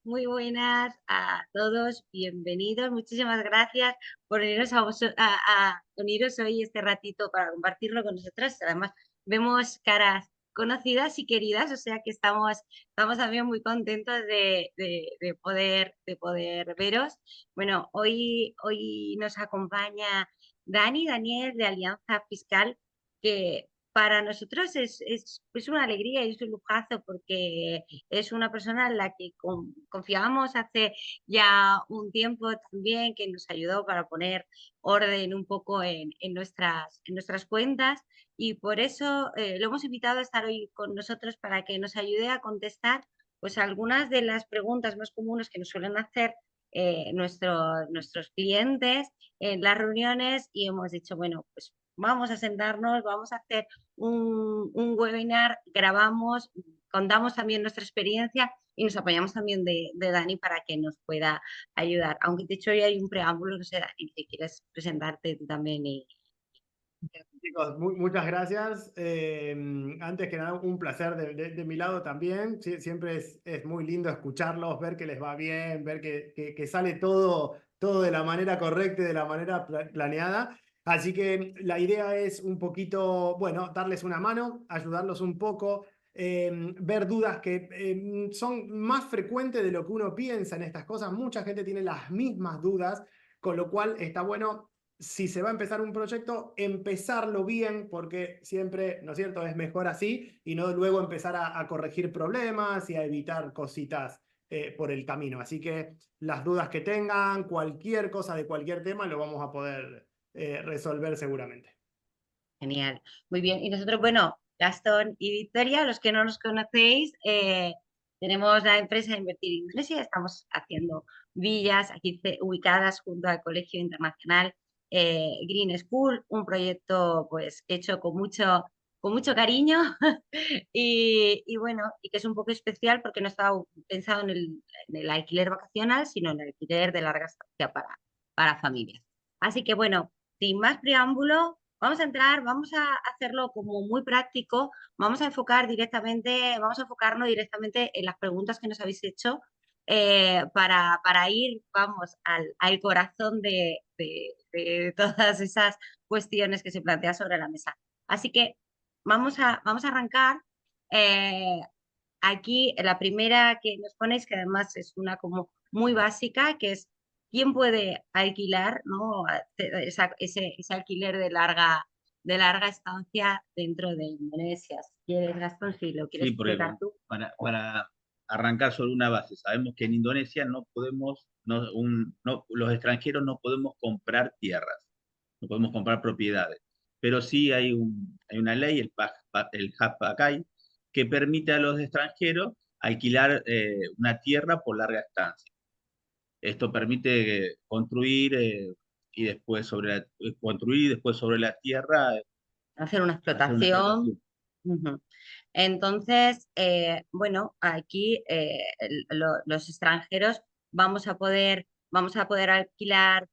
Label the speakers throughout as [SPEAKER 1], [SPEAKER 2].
[SPEAKER 1] Muy buenas a todos, bienvenidos. Muchísimas gracias por uniros a uniros hoy este ratito para compartirlo con nosotras. Además, vemos caras conocidas y queridas, o sea que estamos también muy contentos de poder veros. Bueno, hoy nos acompaña Daniel de Alianza Fiscal, que para nosotros es una alegría y es un lujazo porque es una persona en la que confiábamos hace ya un tiempo también, que nos ayudó para poner orden un poco en nuestras cuentas, y por eso lo hemos invitado a estar hoy con nosotros para que nos ayude a contestar pues algunas de las preguntas más comunes que nos suelen hacer nuestros clientes en las reuniones, y hemos dicho, bueno, pues vamos a sentarnos, vamos a hacer un webinar, grabamos, contamos también nuestra experiencia y nos apoyamos también de Dani para que nos pueda ayudar. Aunque de hecho hoy hay un preámbulo, no sé, Dani, si quieres presentarte tú también.
[SPEAKER 2] Chicos, muchas gracias. Antes que nada, un placer de mi lado también. Siempre es muy lindo escucharlos, ver que les va bien, ver que sale todo de la manera correcta y de la manera planeada. Así que la idea es un poquito, bueno, darles una mano, ayudarlos un poco, ver dudas que son más frecuentes de lo que uno piensa en estas cosas. Mucha gente tiene las mismas dudas, con lo cual está bueno, si se va a empezar un proyecto, empezarlo bien, porque siempre, ¿no es cierto?, es mejor así y no luego empezar a corregir problemas y a evitar cositas por el camino. Así que las dudas que tengan, cualquier cosa de cualquier tema, lo vamos a poder resolver seguramente.
[SPEAKER 1] Genial, muy bien. Y nosotros, bueno, Gastón y Victoria, los que no nos conocéis, tenemos la empresa Invertir Indonesia, estamos haciendo villas aquí ubicadas junto al Colegio Internacional Green School, un proyecto pues hecho con mucho cariño y bueno, y que es un poco especial porque no estaba pensado en el alquiler vacacional, sino en el alquiler de larga estancia para familias. Así que bueno, sin más preámbulo, vamos a entrar, vamos a hacerlo como muy práctico, vamos a enfocarnos directamente en las preguntas que nos habéis hecho, para ir, vamos, al corazón de todas esas cuestiones que se plantean sobre la mesa. Así que vamos a arrancar. eh, Aquí la primera que nos ponéis, que además es una como muy básica, que es: ¿quién puede alquilar, ¿no?, ese alquiler de larga estancia dentro de Indonesia? Si quieres, Gastón, si lo quieres
[SPEAKER 3] Sí, porque
[SPEAKER 1] explicar tú.
[SPEAKER 3] para arrancar sobre una base, sabemos que en Indonesia no podemos, los extranjeros no podemos comprar tierras, no podemos comprar propiedades, pero sí hay una ley, el HAPACAI, que permite a los extranjeros alquilar una tierra por larga estancia. Esto permite construir y después sobre la tierra
[SPEAKER 1] Hacer una
[SPEAKER 3] hacer una
[SPEAKER 1] explotación.
[SPEAKER 3] explotación.
[SPEAKER 1] Ujú. Entonces, bueno, aquí los extranjeros vamos a poder alquilar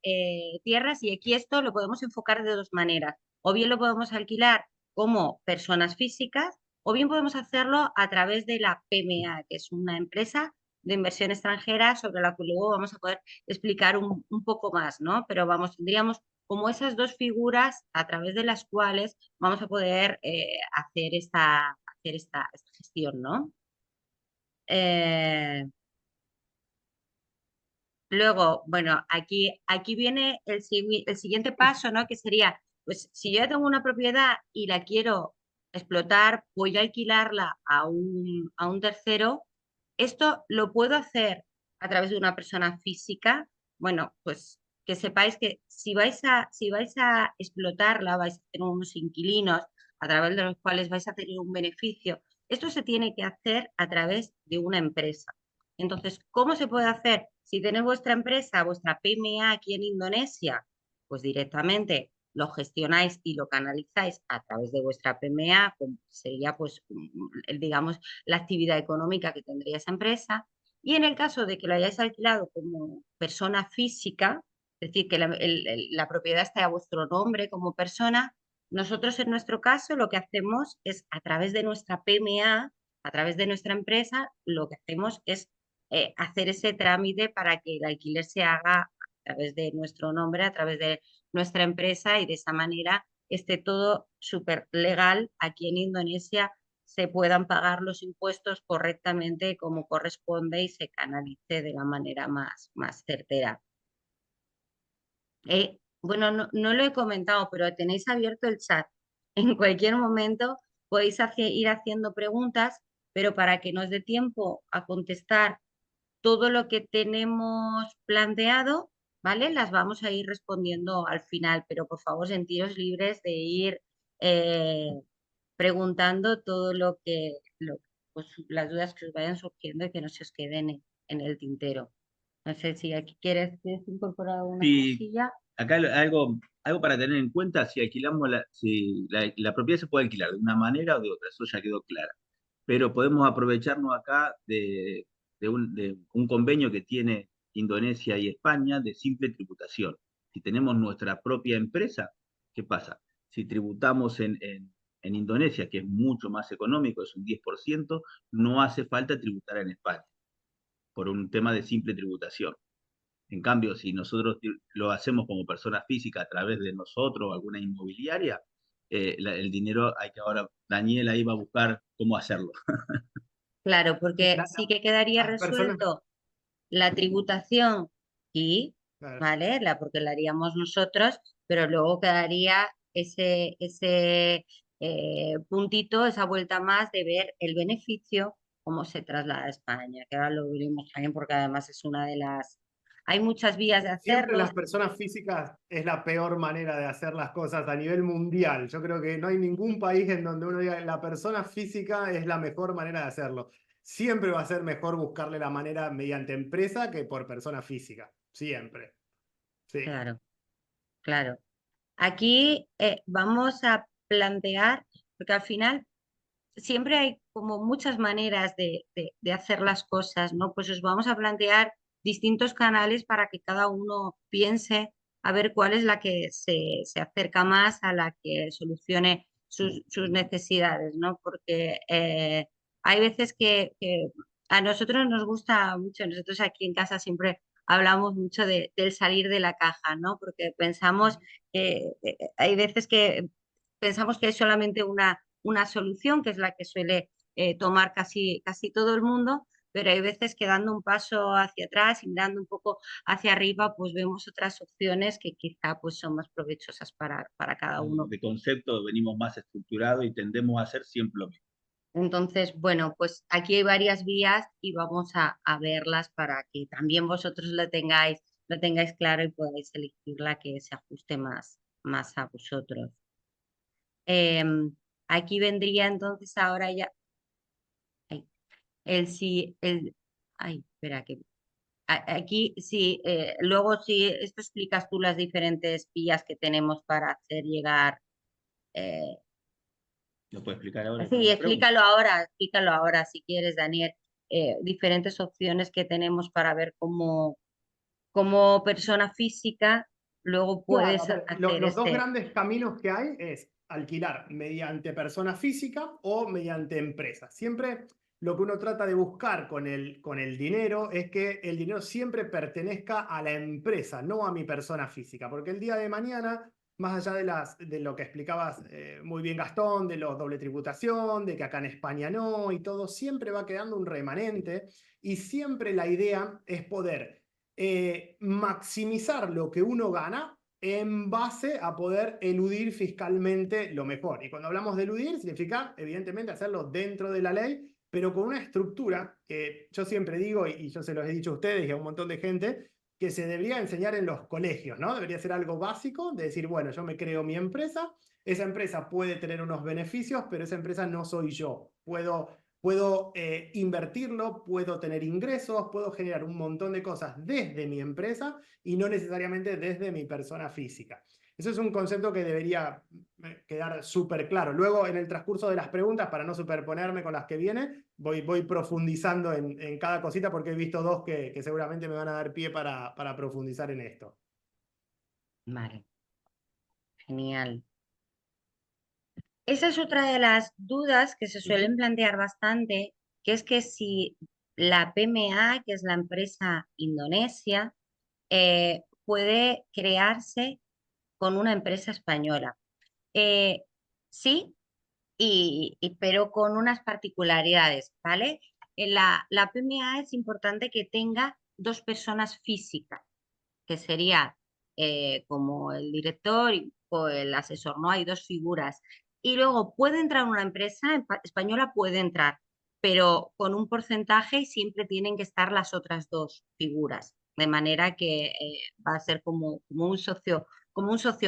[SPEAKER 1] tierras, y aquí esto lo podemos enfocar de dos maneras. O bien lo podemos alquilar como personas físicas, o bien podemos hacerlo a través de la PMA, que es una empresa de inversión extranjera sobre la que luego vamos a poder explicar un poco más, ¿no? Pero vamos, tendríamos como esas dos figuras a través de las cuales vamos a poder hacer esta gestión, ¿no? Eh, Luego, bueno, aquí viene el siguiente paso, ¿no? Que sería, pues si yo ya tengo una propiedad y la quiero explotar, voy a alquilarla a un tercero. Esto lo puedo hacer a través de una persona física. Bueno, pues que sepáis que si vais a explotarla, vais a tener unos inquilinos a través de los cuales vais a tener un beneficio. Esto se tiene que hacer a través de una empresa. Entonces, ¿cómo se puede hacer? Si tenéis vuestra empresa, vuestra PMA aquí en Indonesia, pues directamente lo gestionáis y lo canalizáis a través de vuestra PMA, como sería, pues, digamos, la actividad económica que tendría esa empresa. Y en el caso de que lo hayáis alquilado como persona física, es decir, que la propiedad esté a vuestro nombre como persona, nosotros en nuestro caso lo que hacemos es, a través de nuestra PMA, a través de nuestra empresa, lo que hacemos es hacer ese trámite para que el alquiler se haga a través de nuestro nombre, a través de nuestra empresa, y de esa manera esté todo súper legal aquí en Indonesia, se puedan pagar los impuestos correctamente como corresponde y se canalice de la manera más certera. Bueno, no lo he comentado, pero tenéis abierto el chat. En cualquier momento podéis ir haciendo preguntas, pero para que nos dé tiempo a contestar todo lo que tenemos planteado, ¿vale? Las vamos a ir respondiendo al final, pero por favor sentiros libres de ir eh, preguntando todo pues, las dudas que os vayan surgiendo y que no se os queden en el tintero. No sé si aquí quieres incorporar alguna
[SPEAKER 3] Sí,
[SPEAKER 1] cosilla.
[SPEAKER 3] acá algo para tener en cuenta, si alquilamos si la propiedad se puede alquilar de una manera o de otra, eso ya quedó claro. Pero podemos aprovecharnos acá de un convenio que tiene Indonesia y España de simple tributación. Si tenemos nuestra propia empresa, ¿qué pasa? Si tributamos en Indonesia, que es mucho más económico, es un 10%, no hace falta tributar en España, por un tema de simple tributación. En cambio, si nosotros lo hacemos como persona física a través de nosotros o alguna inmobiliaria, el dinero hay que ahora, Daniel ahí va a buscar cómo hacerlo.
[SPEAKER 1] Claro, porque
[SPEAKER 2] La-
[SPEAKER 1] sí
[SPEAKER 2] la-
[SPEAKER 1] que quedaría
[SPEAKER 2] las personas,
[SPEAKER 1] resuelto la tributación y,
[SPEAKER 2] claro,
[SPEAKER 1] ¿vale? Porque la haríamos nosotros, pero luego quedaría ese puntito, esa vuelta más de ver el beneficio, cómo se traslada a España, que ahora lo veremos también porque además es una de las... Hay muchas vías de
[SPEAKER 2] siempre
[SPEAKER 1] hacerlo.
[SPEAKER 2] las personas físicas es la peor manera de hacer las cosas a nivel mundial. Yo creo que no hay ningún país en donde uno diga la persona física es la mejor manera de hacerlo. Siempre va a ser mejor buscarle la manera mediante empresa que por persona física. Siempre. Sí.
[SPEAKER 1] Claro, claro. Aquí vamos a plantear, porque al final siempre hay como muchas maneras de hacer las cosas, ¿no? Pues os vamos a plantear distintos canales para que cada uno piense a ver cuál es la que se acerca más a la que solucione sus necesidades, ¿no? Porque hay veces que a nosotros nos gusta mucho, nosotros aquí en casa siempre hablamos mucho del salir de la caja, ¿no? Porque pensamos, hay veces que pensamos que es solamente una solución, que es la que suele tomar casi todo el mundo, pero hay veces que dando un paso hacia atrás y mirando un poco hacia arriba, pues vemos otras opciones que quizá pues, son más provechosas para cada uno.
[SPEAKER 3] De concepto venimos más estructurados y tendemos a hacer siempre lo mismo.
[SPEAKER 1] Entonces, bueno, pues aquí hay varias vías y vamos a verlas para que también vosotros lo tengáis claro y podáis elegir la que se ajuste más a vosotros. Aquí vendría entonces ahora ya ay, el sí, ay, espera que aquí sí, luego sí, esto explicas tú las diferentes vías que tenemos para hacer llegar. eh,
[SPEAKER 3] ¿Lo puedo explicar ahora con
[SPEAKER 1] sí,
[SPEAKER 3] la pregunta?
[SPEAKER 1] explícalo ahora si quieres, Daniel. Diferentes opciones que tenemos para ver cómo persona física luego
[SPEAKER 2] Claro, a
[SPEAKER 1] puedes
[SPEAKER 2] ver,
[SPEAKER 1] hacer
[SPEAKER 2] los dos
[SPEAKER 1] este.
[SPEAKER 2] grandes caminos que hay es alquilar mediante persona física o mediante empresa. Siempre lo que uno trata de buscar con el dinero es que el dinero siempre pertenezca a la empresa, no a mi persona física, porque el día de mañana, más allá de lo que explicabas muy bien Gastón, de los doble tributación, de que acá en España no y todo, siempre va quedando un remanente y siempre la idea es poder maximizar lo que uno gana en base a poder eludir fiscalmente lo mejor. Y cuando hablamos de eludir, significa, evidentemente, hacerlo dentro de la ley, pero con una estructura que yo siempre digo, y yo se los he dicho a ustedes y a un montón de gente, que se debería enseñar en los colegios, ¿no? Debería ser algo básico de decir, bueno, yo me creo mi empresa, esa empresa puede tener unos beneficios, pero esa empresa no soy yo. Puedo invertirlo, puedo tener ingresos, puedo generar un montón de cosas desde mi empresa y no necesariamente desde mi persona física. Eso es un concepto que debería quedar súper claro. Luego, en el transcurso de las preguntas, para no superponerme con las que vienen, voy profundizando en cada cosita porque he visto dos que seguramente me van a dar pie para profundizar en esto.
[SPEAKER 1] Vale, genial. Esa es otra de las dudas que se suelen plantear bastante, que es que si la PMA, que es la empresa indonesia, puede crearse con una empresa española. Eh, sí, pero con unas particularidades, ¿vale? La PMA es importante que tenga dos personas físicas, que sería como el director o el asesor, ¿no? Hay dos figuras. Y luego puede entrar una empresa española, puede entrar, pero con un porcentaje y siempre tienen que estar las otras dos figuras, de manera que va a ser como un socio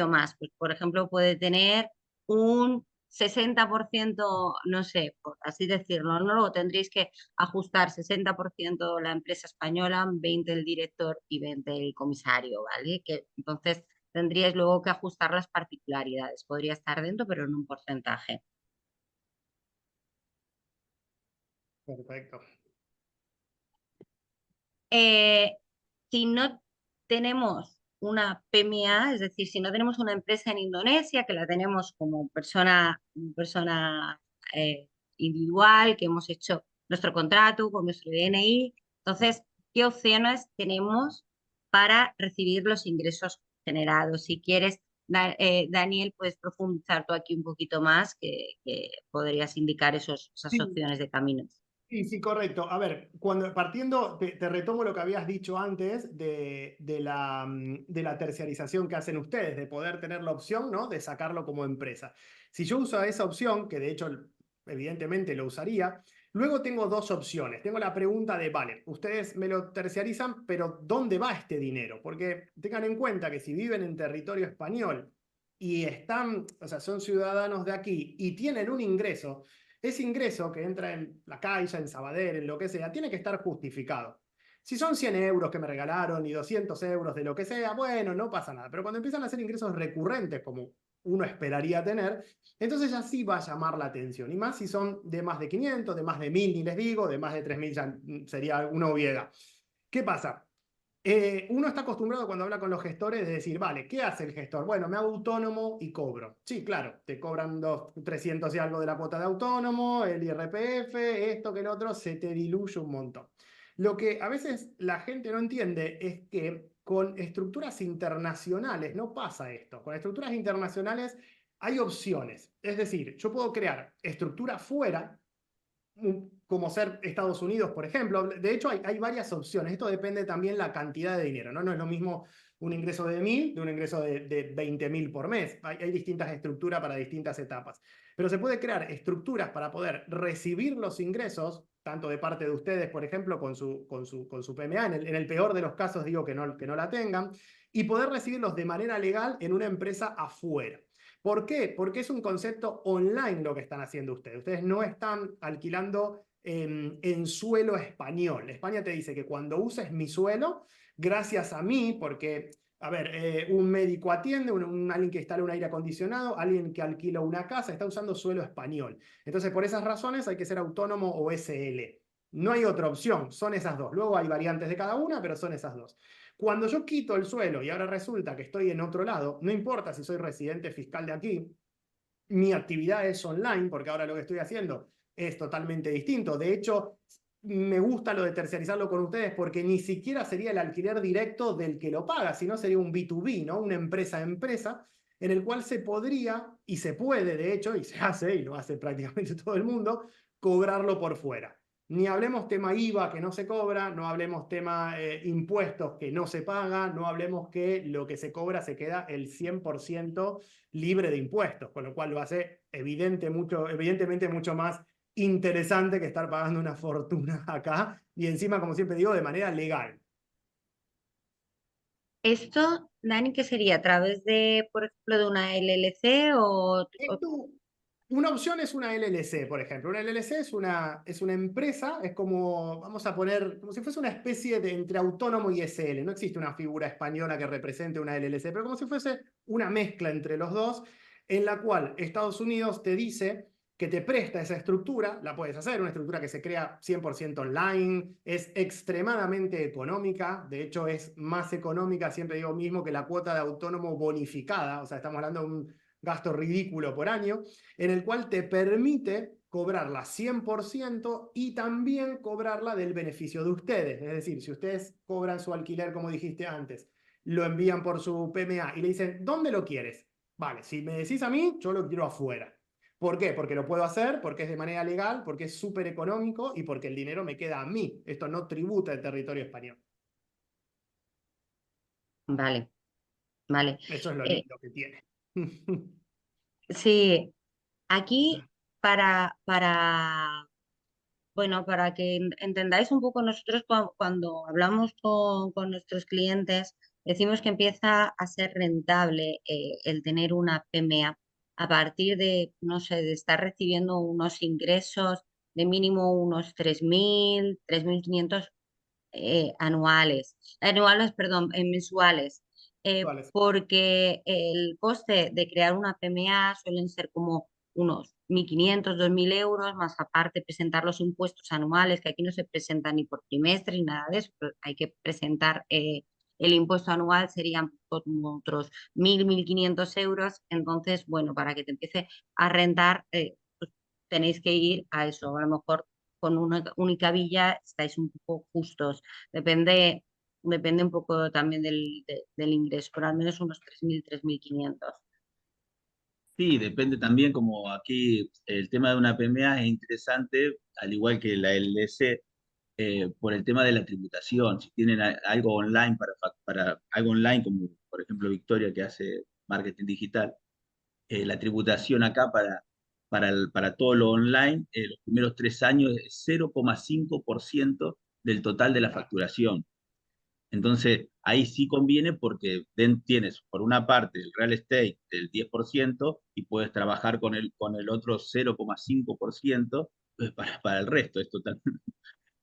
[SPEAKER 1] más. Pues, por ejemplo, puede tener un 60%, no sé, por así decirlo, ¿no? Luego tendréis que ajustar 60% la empresa española, 20 el director y 20 el comisario, ¿vale? Que entonces tendríais luego que ajustar las particularidades. Podría estar dentro, pero en un porcentaje.
[SPEAKER 2] Perfecto.
[SPEAKER 1] Si no tenemos una PMA, es decir, si no tenemos una empresa en Indonesia, que la tenemos como persona individual, que hemos hecho nuestro contrato con nuestro DNI, entonces, ¿qué opciones tenemos para recibir los ingresos generados? Si quieres, Daniel, puedes profundizar tú aquí un poquito más, que podrías indicar esas
[SPEAKER 2] Sí,
[SPEAKER 1] opciones de caminos.
[SPEAKER 2] sí, sí, correcto. A ver, partiendo, te retomo lo que habías dicho antes de la terciarización que hacen ustedes, de poder tener la opción, ¿no? De sacarlo como empresa. Si yo uso esa opción, que de hecho evidentemente lo usaría, luego tengo dos opciones. Tengo la pregunta de, vale, ustedes me lo terciarizan, pero ¿dónde va este dinero? Porque tengan en cuenta que si viven en territorio español y están, o sea, son ciudadanos de aquí y tienen un ingreso, ese ingreso que entra en la Caixa, en Sabadell, en lo que sea, tiene que estar justificado. Si son 100 euros que me regalaron y 200 euros de lo que sea, bueno, no pasa nada. Pero cuando empiezan a ser ingresos recurrentes, como uno esperaría tener, entonces ya sí va a llamar la atención. Y más si son de más de 500, de más de 1000, ni les digo, de más de 3000 ya sería una obviedad. ¿Qué pasa? Uno está acostumbrado cuando habla con los gestores de decir, vale, ¿qué hace el gestor? Bueno, me hago autónomo y cobro. Sí, claro, te cobran 300 y algo de la cuota de autónomo, el IRPF, esto que el otro, se te diluye un montón. Lo que a veces la gente no entiende es que con estructuras internacionales no pasa esto. Con estructuras internacionales hay opciones. Es decir, yo puedo crear estructura fuera, como ser Estados Unidos, por ejemplo. De hecho, hay varias opciones. Esto depende también la cantidad de dinero, ¿no? No es lo mismo un ingreso de 1000 de un ingreso de 20.000 por mes. Hay distintas estructuras para distintas etapas. Pero se puede crear estructuras para poder recibir los ingresos, tanto de parte de ustedes, por ejemplo, con su PMA, en el peor de los casos digo que no la tengan, y poder recibirlos de manera legal en una empresa afuera. ¿Por qué? Porque es un concepto online lo que están haciendo ustedes. Ustedes no están alquilando en suelo español. España te dice que cuando uses mi suelo, gracias a mí, porque, a ver, un médico atiende, alguien que instala un aire acondicionado, alguien que alquila una casa, está usando suelo español. Entonces, por esas razones hay que ser autónomo o SL. No hay otra opción, son esas dos. Luego hay variantes de cada una, pero son esas dos. Cuando yo quito el suelo y ahora resulta que estoy en otro lado, no importa si soy residente fiscal de aquí, mi actividad es online, porque ahora lo que estoy haciendo es totalmente distinto. De hecho, me gusta lo de terciarizarlo con ustedes porque ni siquiera sería el alquiler directo del que lo paga, sino sería un B2B, ¿no? Una empresa a empresa, en el cual se podría, y se puede, de hecho, y se hace, y lo hace prácticamente todo el mundo, cobrarlo por fuera. Ni hablemos tema IVA que no se cobra, no hablemos tema impuestos que no se paga, no hablemos que lo que se cobra se queda el 100% libre de impuestos, con lo cual lo hace evidentemente mucho más interesante que estar pagando una fortuna acá y encima, como siempre digo, de manera legal.
[SPEAKER 1] Esto, Dani, ¿qué sería? ¿A través de, por ejemplo, de una LLC
[SPEAKER 2] Esto, una opción es una LLC, por ejemplo. Una LLC es una empresa, es como, vamos a poner, como si fuese una especie de entre autónomo y SL. No existe una figura española que represente una LLC, pero como si fuese una mezcla entre los dos, en la cual Estados Unidos te dice que te presta esa estructura, la puedes hacer, una estructura que se crea 100% online, es extremadamente económica, de hecho es más económica, siempre digo mismo, que la cuota de autónomo bonificada, o sea, estamos hablando de un gasto ridículo por año, en el cual te permite cobrarla 100% y también cobrarla del beneficio de ustedes. Es decir, si ustedes cobran su alquiler, como dijiste antes, lo envían por su PMA y le dicen, ¿dónde lo quieres? Vale, si me decís a mí, yo lo quiero afuera. ¿Por qué? Porque lo puedo hacer, porque es de manera legal, porque es súper económico y porque el dinero me queda a mí. Esto no tributa el territorio español.
[SPEAKER 1] Vale, vale.
[SPEAKER 2] Eso es lo
[SPEAKER 1] Eh,
[SPEAKER 2] lindo que tiene.
[SPEAKER 1] sí, aquí bueno, para que entendáis un poco, nosotros cuando hablamos con nuestros clientes, decimos que empieza a ser rentable el tener una PMA a partir de, no sé, de estar recibiendo unos ingresos de mínimo unos 3.000, 3.500 anuales, perdón, mensuales,
[SPEAKER 2] Vale.
[SPEAKER 1] porque el coste de crear una PMA suelen ser como unos 1.500, 2.000 euros, más aparte presentar los impuestos anuales, que aquí no se presentan ni por trimestre ni nada de eso, pero hay que presentar el impuesto anual, serían como otros 1.000, 1.500 euros. Entonces, bueno, para que te empiece a rentar, pues tenéis que ir a eso, a lo mejor con una única villa estáis un poco justos. Depende un poco también del ingreso, pero al menos unos 3.000, 3.500.
[SPEAKER 3] Sí, depende también, como aquí el tema de una PMA es interesante, al igual que la LLC, por el tema de la tributación. Si tienen algo online para algo online, como por ejemplo Victoria que hace marketing digital, la tributación acá para todo lo online, los primeros 3 años es 0,5% del total de la facturación. Entonces, ahí sí conviene porque tienes por una parte el real estate del 10% y puedes trabajar con el otro 0,5% para el resto. Es
[SPEAKER 2] Muy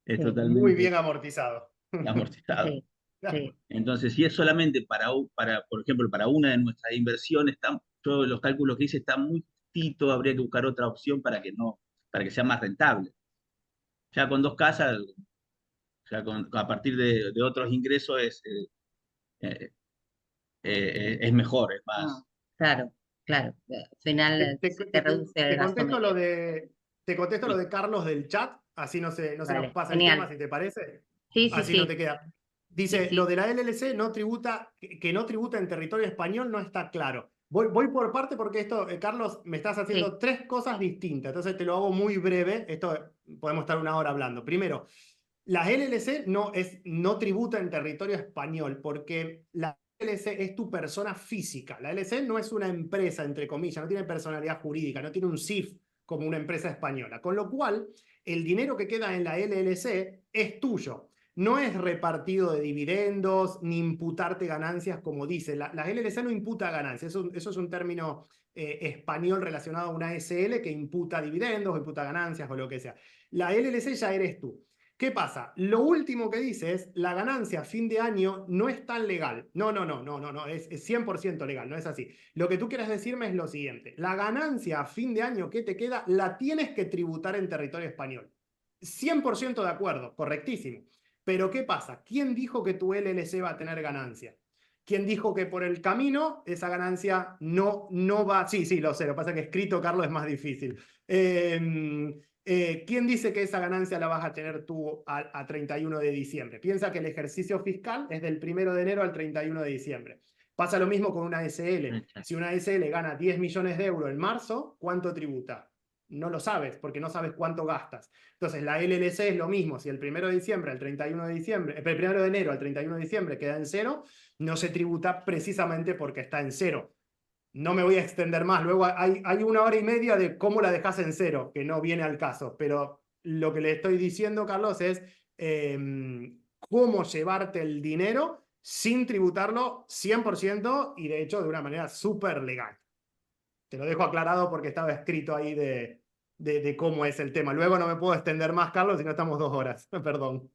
[SPEAKER 2] bien
[SPEAKER 3] totalmente
[SPEAKER 2] amortizado.
[SPEAKER 3] amortizado.
[SPEAKER 1] Sí, sí,
[SPEAKER 3] Entonces, si es solamente por ejemplo, para una de nuestras inversiones, yo los cálculos que hice están muy justito, habría que buscar otra opción para que sea más rentable. Ya con 2 casas, ya a partir de otros ingresos eh, es mejor, es
[SPEAKER 1] ah,
[SPEAKER 3] más.
[SPEAKER 1] claro, claro. Al final
[SPEAKER 2] Te, te-
[SPEAKER 1] se te
[SPEAKER 2] te-
[SPEAKER 1] reduce el
[SPEAKER 2] te
[SPEAKER 1] gasto
[SPEAKER 2] contesto lo
[SPEAKER 1] medio.
[SPEAKER 2] de, te contesto lo
[SPEAKER 3] Sí,
[SPEAKER 2] de Carlos del chat, así no se nos
[SPEAKER 1] Vale,
[SPEAKER 2] pasa el tema,
[SPEAKER 1] genial.
[SPEAKER 2] si te parece.
[SPEAKER 1] Sí, sí,
[SPEAKER 2] Así no
[SPEAKER 1] sí,
[SPEAKER 2] te queda.
[SPEAKER 1] sí,
[SPEAKER 2] Dice, lo
[SPEAKER 1] sí,
[SPEAKER 2] de la LLC no tributa, que no tributa en territorio español no está claro. Voy por parte porque esto, Carlos, me estás
[SPEAKER 1] sí.
[SPEAKER 2] haciendo tres cosas distintas, entonces te lo hago muy breve. Esto podemos estar una hora hablando. Primero, la LLC no tributa en territorio español porque la LLC es tu persona física. La LLC no es una empresa, entre comillas, no tiene personalidad jurídica, no tiene un CIF como una empresa española. Con lo cual, el dinero que queda en la LLC es tuyo. No es repartido de dividendos ni imputarte ganancias, como dice. La LLC no imputa ganancias. Eso es un término español relacionado a una SL que imputa dividendos, imputa ganancias o lo que sea. La LLC ya eres tú. ¿Qué pasa? Lo último que dice es, la ganancia a fin de año no es tan legal. No, es 100% legal, no es así. Lo que tú quieres decirme es lo siguiente, la ganancia a fin de año que te queda la tienes que tributar en territorio español. 100% de acuerdo, correctísimo. Pero ¿qué pasa? ¿Quién dijo que tu LLC va a tener ganancia? ¿Quién dijo que por el camino esa ganancia no va? Sí, sí, lo sé, lo que pasa es que escrito, Carlos, es más difícil. ¿Quién dice que esa ganancia la vas a tener tú a 31 de diciembre? Piensa que el ejercicio fiscal es del 1 de enero al 31 de diciembre. Pasa lo mismo con una SL. Si una SL gana 10 millones de euros en marzo, ¿cuánto tributa? No lo sabes, porque no sabes cuánto gastas. Entonces, la LLC es lo mismo. Si el 1 de diciembre al 31 de diciembre, el 1 de enero al 31 de diciembre queda en cero, no se tributa precisamente porque está en cero. No me voy a extender más. Luego hay una hora y media de cómo la dejas en cero, que no viene al caso. Pero lo que le estoy diciendo, Carlos, es cómo llevarte el dinero sin tributarlo 100% y de hecho de una manera súper legal. Te lo dejo aclarado porque estaba escrito ahí de cómo es el tema. Luego no me puedo extender más, Carlos, si no estamos 2 horas. Perdón.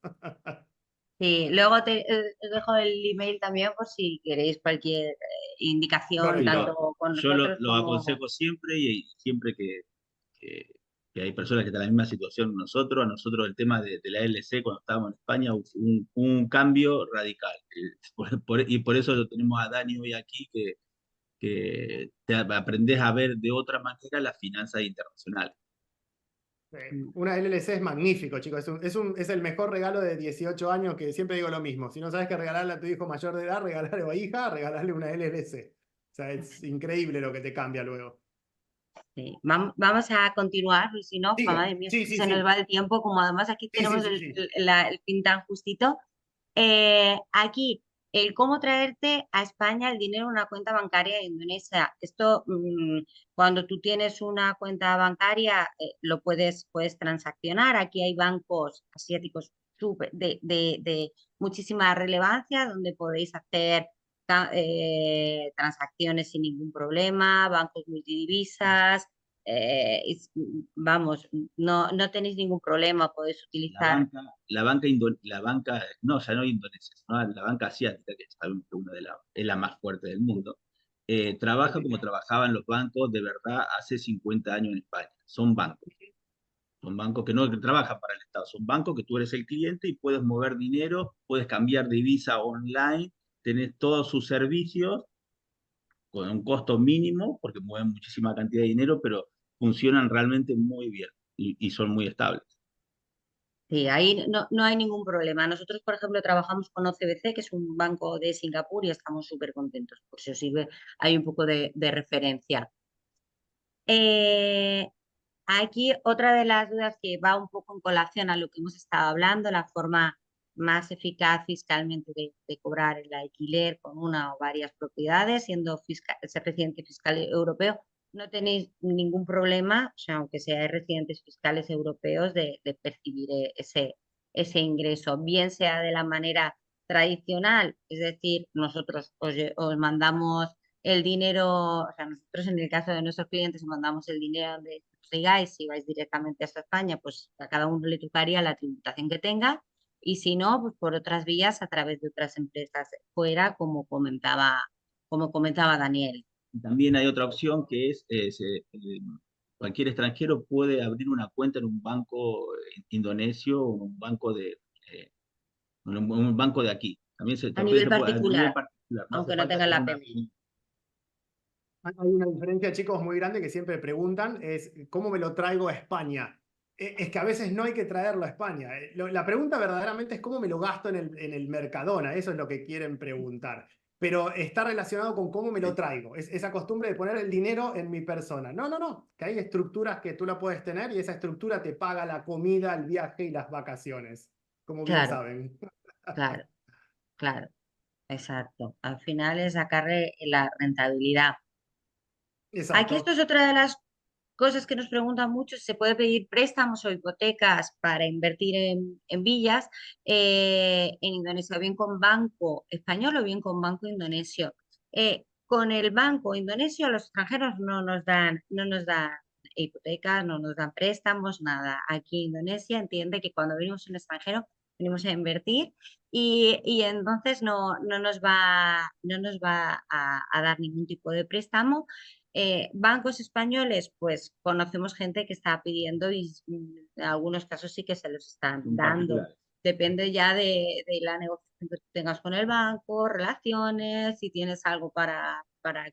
[SPEAKER 1] Sí, luego te dejo el email también por si queréis cualquier indicación,
[SPEAKER 3] Sí,
[SPEAKER 2] Correcto.
[SPEAKER 1] tanto con
[SPEAKER 3] yo
[SPEAKER 1] nosotros
[SPEAKER 3] lo
[SPEAKER 1] como...
[SPEAKER 3] aconsejo siempre y siempre que- que hay personas que están en la misma situación que nosotros. A nosotros el tema de la LC cuando estábamos en España hubo un cambio radical. Y por eso lo tenemos a Dani hoy aquí, que te aprendes a ver de otra manera las finanzas internacionales.
[SPEAKER 2] Una LLC es magnífico, chicos. Es el mejor regalo de 18 años, que siempre digo lo mismo. Si no sabes qué regalarle a tu hijo mayor de edad, regalarle o hija, regalarle una LLC. O sea, es increíble lo que te cambia luego.
[SPEAKER 1] Sí. Vamos a continuar, porque si no,
[SPEAKER 2] Sigue.
[SPEAKER 1] madre mía,
[SPEAKER 2] Sí, sí,
[SPEAKER 1] se nos
[SPEAKER 2] sí.
[SPEAKER 1] va el tiempo, como además aquí
[SPEAKER 2] Sí, sí,
[SPEAKER 1] tenemos
[SPEAKER 2] sí, sí.
[SPEAKER 1] el fin tan justito. Aquí, el cómo traerte a España el dinero en una cuenta bancaria de Indonesia. Esto, cuando tú tienes una cuenta bancaria, lo puedes transaccionar. Aquí hay bancos asiáticos de muchísima relevancia donde podéis hacer transacciones sin ningún problema, bancos multidivisas. Vamos, no tenéis ningún problema, podéis utilizar.
[SPEAKER 3] La banca, no, ya no Indonesia, sino la banca asiática, que sabemos que es la más fuerte del mundo, trabaja como trabajaban los bancos de verdad hace 50 años en España. Son bancos que no trabajan para el Estado, son bancos que tú eres el cliente y puedes mover dinero, puedes cambiar divisa online, tenés todos sus servicios con un costo mínimo, porque mueven muchísima cantidad de dinero, pero funcionan realmente muy bien y son muy estables.
[SPEAKER 1] Sí, ahí no hay ningún problema. Nosotros, por ejemplo, trabajamos con OCBC, que es un banco de Singapur, y estamos súper contentos. Por si os sirve, hay un poco de referencia. Eh, Aquí otra de las dudas que va un poco en colación a lo que hemos estado hablando, la forma más eficaz fiscalmente de cobrar el alquiler con una o varias propiedades, siendo ser residente fiscal europeo, no tenéis ningún problema, o sea, aunque seáis residentes fiscales europeos, de percibir ese ingreso, bien sea de la manera tradicional, es decir, nosotros os mandamos el dinero, o sea, nosotros en el caso de nuestros clientes mandamos el dinero donde os digáis, si vais directamente hasta España, pues a cada uno le tocaría la tributación que tenga, y si no, pues por otras vías a través de otras empresas fuera, como comentaba Daniel.
[SPEAKER 3] También hay otra opción que es, cualquier extranjero puede abrir una cuenta en un banco indonesio o un banco de aquí.
[SPEAKER 1] A
[SPEAKER 3] También
[SPEAKER 1] nivel
[SPEAKER 3] se puede, a nivel
[SPEAKER 1] particular,
[SPEAKER 3] particular, no hace
[SPEAKER 1] aunque no
[SPEAKER 3] falta
[SPEAKER 1] tengan
[SPEAKER 3] tener
[SPEAKER 1] la
[SPEAKER 3] una.
[SPEAKER 1] PMI.
[SPEAKER 2] Hay una diferencia, chicos, muy grande que siempre preguntan, es ¿cómo me lo traigo a España? Es que a veces no hay que traerlo a España. La pregunta verdaderamente es cómo me lo gasto en el Mercadona, eso es lo que quieren preguntar. Pero está relacionado con cómo me lo traigo. Esa costumbre de poner el dinero en mi persona. No, no, no. Que hay estructuras que tú la puedes tener y esa estructura te paga la comida, el viaje y las vacaciones, como bien
[SPEAKER 1] Claro,
[SPEAKER 2] saben.
[SPEAKER 1] claro, claro, exacto. Al final es sacarle la rentabilidad. Aquí esto
[SPEAKER 2] Exacto.
[SPEAKER 1] es otra de las cosas que nos preguntan mucho: si se puede pedir préstamos o hipotecas para invertir en villas en Indonesia, bien con banco español o bien con banco indonesio. Con el banco indonesio los extranjeros no nos dan hipotecas, no nos dan préstamos, nada. Aquí Indonesia entiende que cuando venimos un extranjero venimos a invertir, y entonces no nos va a dar ningún tipo de préstamo. Bancos españoñoles, pues conocemos gente que está pidiendo, y en algunos casos sí que se los están
[SPEAKER 3] Son
[SPEAKER 1] dando.
[SPEAKER 3] particulares.
[SPEAKER 1] Depende ya de la negociación que tú tengas con el banco, relaciones, si tienes algo para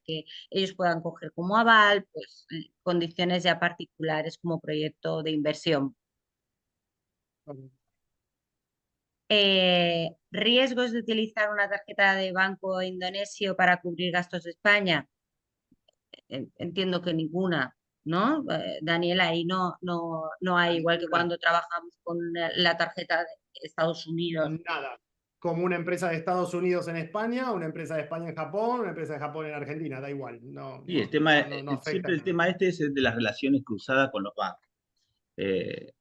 [SPEAKER 1] que ellos puedan coger como aval, pues condiciones ya particulares como proyecto de inversión. Riesgos de utilizar una tarjeta de banco indonesio para cubrir gastos de España. Entiendo que ninguna, ¿no? Daniela, ahí no hay, igual que
[SPEAKER 2] Ninguna.
[SPEAKER 1] cuando trabajamos con la tarjeta de Estados Unidos.
[SPEAKER 2] Nada. Como una empresa de Estados Unidos en España, una empresa de España en Japón, una empresa de Japón en Argentina, da igual. No,
[SPEAKER 3] Sí,
[SPEAKER 2] no, no, no, no afecta
[SPEAKER 3] siempre el
[SPEAKER 2] nada.
[SPEAKER 3] tema este es el de las relaciones cruzadas con los bancos. Eh,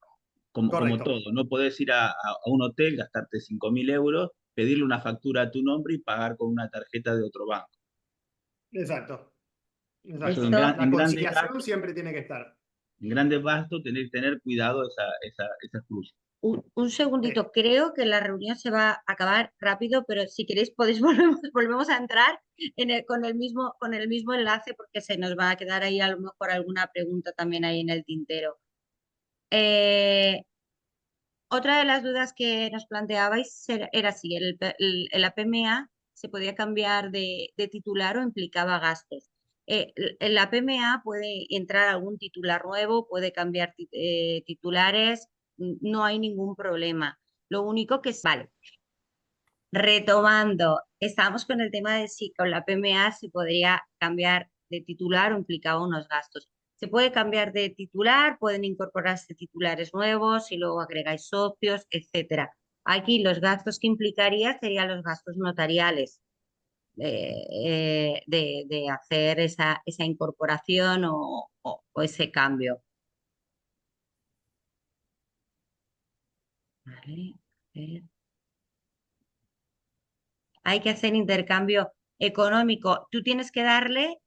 [SPEAKER 3] como
[SPEAKER 2] Correcto.
[SPEAKER 3] todo, no podés ir a un hotel, gastarte 5.000 euros, pedirle una factura a tu nombre y pagar con una tarjeta de otro banco.
[SPEAKER 2] Exacto.
[SPEAKER 3] Eso
[SPEAKER 2] Exacto.
[SPEAKER 1] Esto,
[SPEAKER 2] La conciliación siempre tiene que estar.
[SPEAKER 3] en grandes gastos, tener cuidado esas cruces.
[SPEAKER 1] un
[SPEAKER 2] Eh,
[SPEAKER 1] segundito, creo que la reunión se va a acabar rápido, pero si queréis podéis volvemos a entrar con el mismo enlace, porque se nos va a quedar ahí a lo mejor alguna pregunta también ahí en el tintero. Eh, Otra de las dudas que nos planteabais era si la PMA se podía cambiar de titular o implicaba gastos. En la PMA puede entrar algún titular nuevo, puede cambiar titulares, no hay ningún problema. Lo único que es, vale, retomando, estábamos con el tema de si con la PMA se podría cambiar de titular o implicaba unos gastos. Se puede cambiar de titular, pueden incorporarse titulares nuevos y luego agregáis socios, etcétera. Aquí los gastos que implicaría serían los gastos notariales de hacer esa incorporación o ese cambio. Vale, a ver. Hay que hacer intercambio económico. Tú tienes que darle,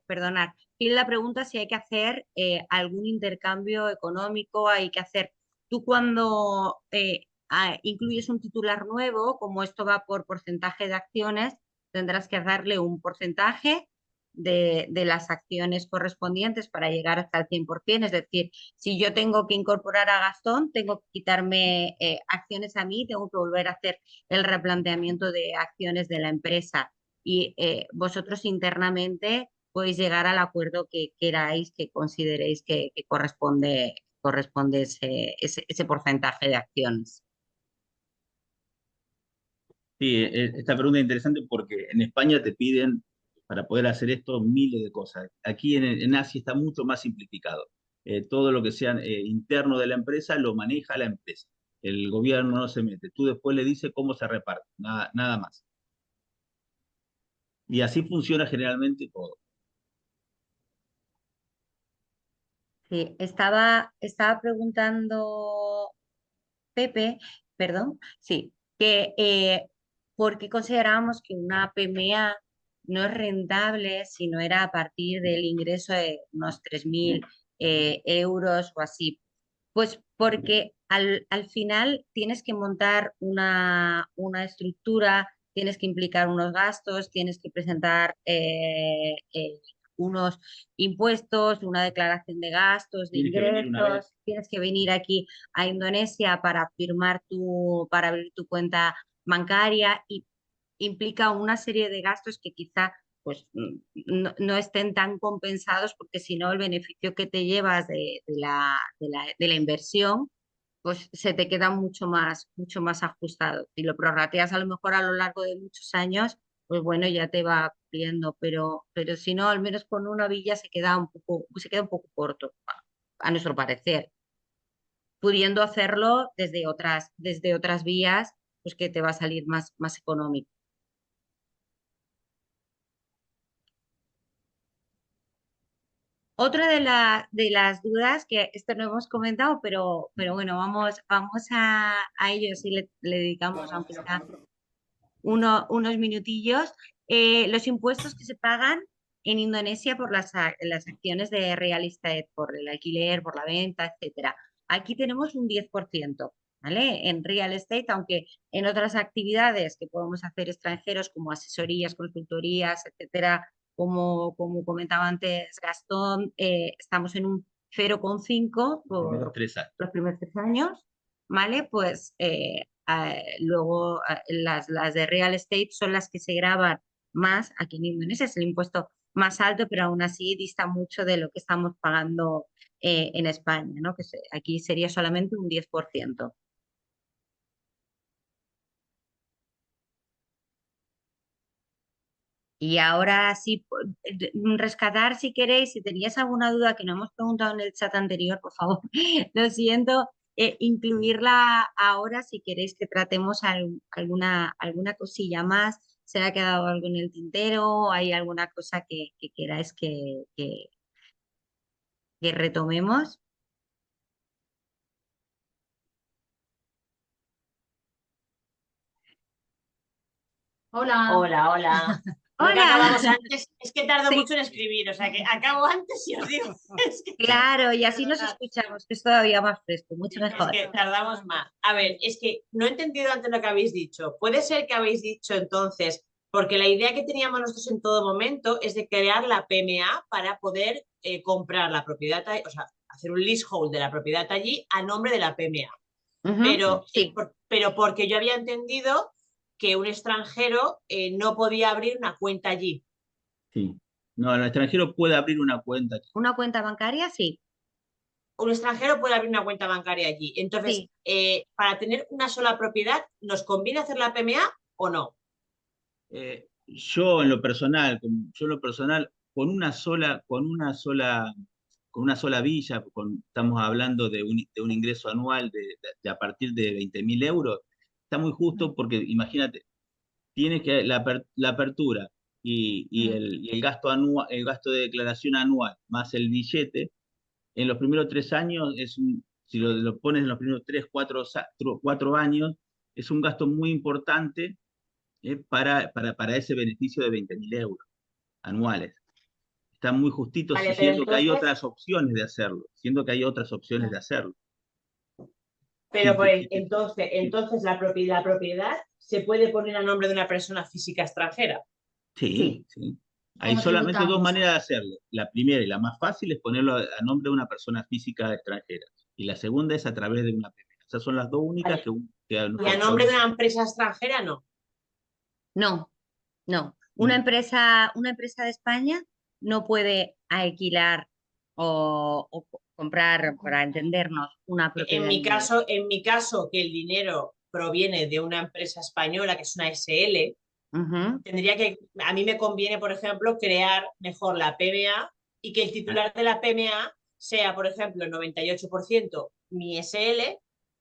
[SPEAKER 1] perdonad, tiene la pregunta si hay que hacer algún intercambio económico, hay que hacer. Tú cuando incluyes un titular nuevo, como esto va por porcentaje de acciones, tendrás que darle un porcentaje de las acciones correspondientes para llegar hasta el 100%. Es decir, si yo tengo que incorporar a Gastón, tengo que quitarme acciones a mí, tengo que volver a hacer el replanteamiento de acciones de la empresa y vosotros internamente podéis llegar al acuerdo que queráis, que consideréis que corresponde ese porcentaje de acciones.
[SPEAKER 3] Sí, esta pregunta es interesante porque en España te piden, para poder hacer esto, miles de cosas. Aquí en Asia está mucho más simplificado. Todo lo que sea interno de la empresa lo maneja la empresa. El gobierno no se mete. Tú después le dices cómo se reparte, nada más. Y así funciona generalmente todo.
[SPEAKER 1] Sí, estaba preguntando Pepe, perdón, sí, que por qué considerábamos que una PMA no es rentable si no era a partir del ingreso de unos 3.000 euros o así. Pues porque al final tienes que montar una estructura, tienes que implicar unos gastos, tienes que presentar unos impuestos, una declaración de gastos, de
[SPEAKER 3] Tienes que venir una vez.
[SPEAKER 1] ingresos, tienes que venir aquí a Indonesia para para abrir tu cuenta bancaria y implica una serie de gastos que quizá pues no estén tan compensados porque si no el beneficio que te llevas de la inversión pues se te queda mucho más ajustado. Si lo prorrateas a lo mejor a lo largo de muchos años, pues bueno, ya te va cubriendo, pero si no, al menos con una villa se queda un poco corto, a nuestro parecer, pudiendo hacerlo desde otras vías, pues que te va a salir más económico. Otra de las dudas, que esto no hemos comentado, pero bueno, vamos a ello si le dedicamos, aunque sea unos minutillos. Los impuestos que se pagan en Indonesia por las acciones de real estate, por el alquiler, por la venta, etcétera. Aquí tenemos un 10%, ¿vale? En real estate, aunque en otras actividades que podemos hacer extranjeros como asesorías, consultorías, etcétera, como comentaba antes Gastón, estamos en un 0,5 por
[SPEAKER 3] 3 años.
[SPEAKER 1] los primeros 3 años, ¿vale? Pues luego las de real estate son las que se graban más aquí en Indonesia, es el impuesto más alto, pero aún así dista mucho de lo que estamos pagando en España, ¿no? Aquí sería solamente un 10%. Y ahora sí, rescatar si queréis, si teníais alguna duda que no hemos preguntado en el chat anterior, por favor, lo siento, incluirla ahora si queréis que tratemos alguna cosilla más. ¿Se ha quedado algo en el tintero? ¿Hay alguna cosa que queráis que retomemos?
[SPEAKER 4] Hola. Hola. Creo que acabamos
[SPEAKER 1] ¡Hola!
[SPEAKER 4] antes. Es que tardo
[SPEAKER 1] Sí,
[SPEAKER 4] mucho en escribir, o sea que acabo antes y os digo. Es que,
[SPEAKER 1] claro, y así nos
[SPEAKER 4] perdonad,
[SPEAKER 1] escuchamos, que es todavía más fresco, mucho
[SPEAKER 4] es
[SPEAKER 1] mejor.
[SPEAKER 4] que tardamos más. A ver, es que no he entendido antes lo que habéis dicho. Puede ser que habéis dicho entonces, porque la idea que teníamos nosotros en todo momento es de crear la PMA para poder comprar la propiedad, o sea, hacer un leasehold de la propiedad allí a nombre de la PMA.
[SPEAKER 1] Ujú, sí.
[SPEAKER 4] Pero porque yo había entendido que un extranjero no podía abrir una cuenta allí.
[SPEAKER 3] Sí. No, el extranjero puede abrir una cuenta aquí.
[SPEAKER 1] Una cuenta bancaria, sí,
[SPEAKER 4] Un extranjero puede abrir una cuenta bancaria allí. Entonces,
[SPEAKER 1] sí.
[SPEAKER 4] para tener una sola propiedad, ¿nos conviene hacer la PMA o no?
[SPEAKER 3] Yo en lo personal, con una sola villa, estamos hablando de un ingreso anual de a partir de 20.000 euros, está muy justo porque imagínate, tiene que la apertura y el gasto anual, el gasto de declaración anual más el billete, en los primeros 3 años si lo pones en los primeros 3, 4 años, es un gasto muy importante para ese beneficio de 20.000 euros anuales. Está muy justito,
[SPEAKER 4] Vale, pero
[SPEAKER 3] siendo que hay
[SPEAKER 4] entonces,
[SPEAKER 3] otras opciones de hacerlo, siendo que hay otras opciones de hacerlo.
[SPEAKER 4] pero
[SPEAKER 3] Si te- si te- si-
[SPEAKER 4] entonces la propiedad se puede poner a nombre de una persona física extranjera.
[SPEAKER 3] sí,
[SPEAKER 1] Sí.
[SPEAKER 3] sí. Hay
[SPEAKER 5] ¿Cómo
[SPEAKER 3] solamente dos
[SPEAKER 5] tributamos?
[SPEAKER 3] maneras de hacerlo. La primera y la más fácil es ponerlo a nombre de una persona física extranjera. Y la segunda es a través de una PPA. Esas son las dos únicas
[SPEAKER 4] Vale.
[SPEAKER 3] que
[SPEAKER 4] Y a
[SPEAKER 3] nosotros
[SPEAKER 4] nombre de
[SPEAKER 3] podemos.
[SPEAKER 4] una empresa extranjera, no.
[SPEAKER 1] No, no.
[SPEAKER 3] No.
[SPEAKER 1] Una empresa de España no puede alquilar o comprar, para entendernos, una propiedad en Indonesia.
[SPEAKER 4] En mi caso, que el dinero proviene de una empresa española, que es una SL,
[SPEAKER 1] Ujú.
[SPEAKER 4] a mí me conviene, por ejemplo, crear mejor la PMA y que el
[SPEAKER 3] Ah,
[SPEAKER 4] titular de la PMA sea, por ejemplo, el 98% mi SL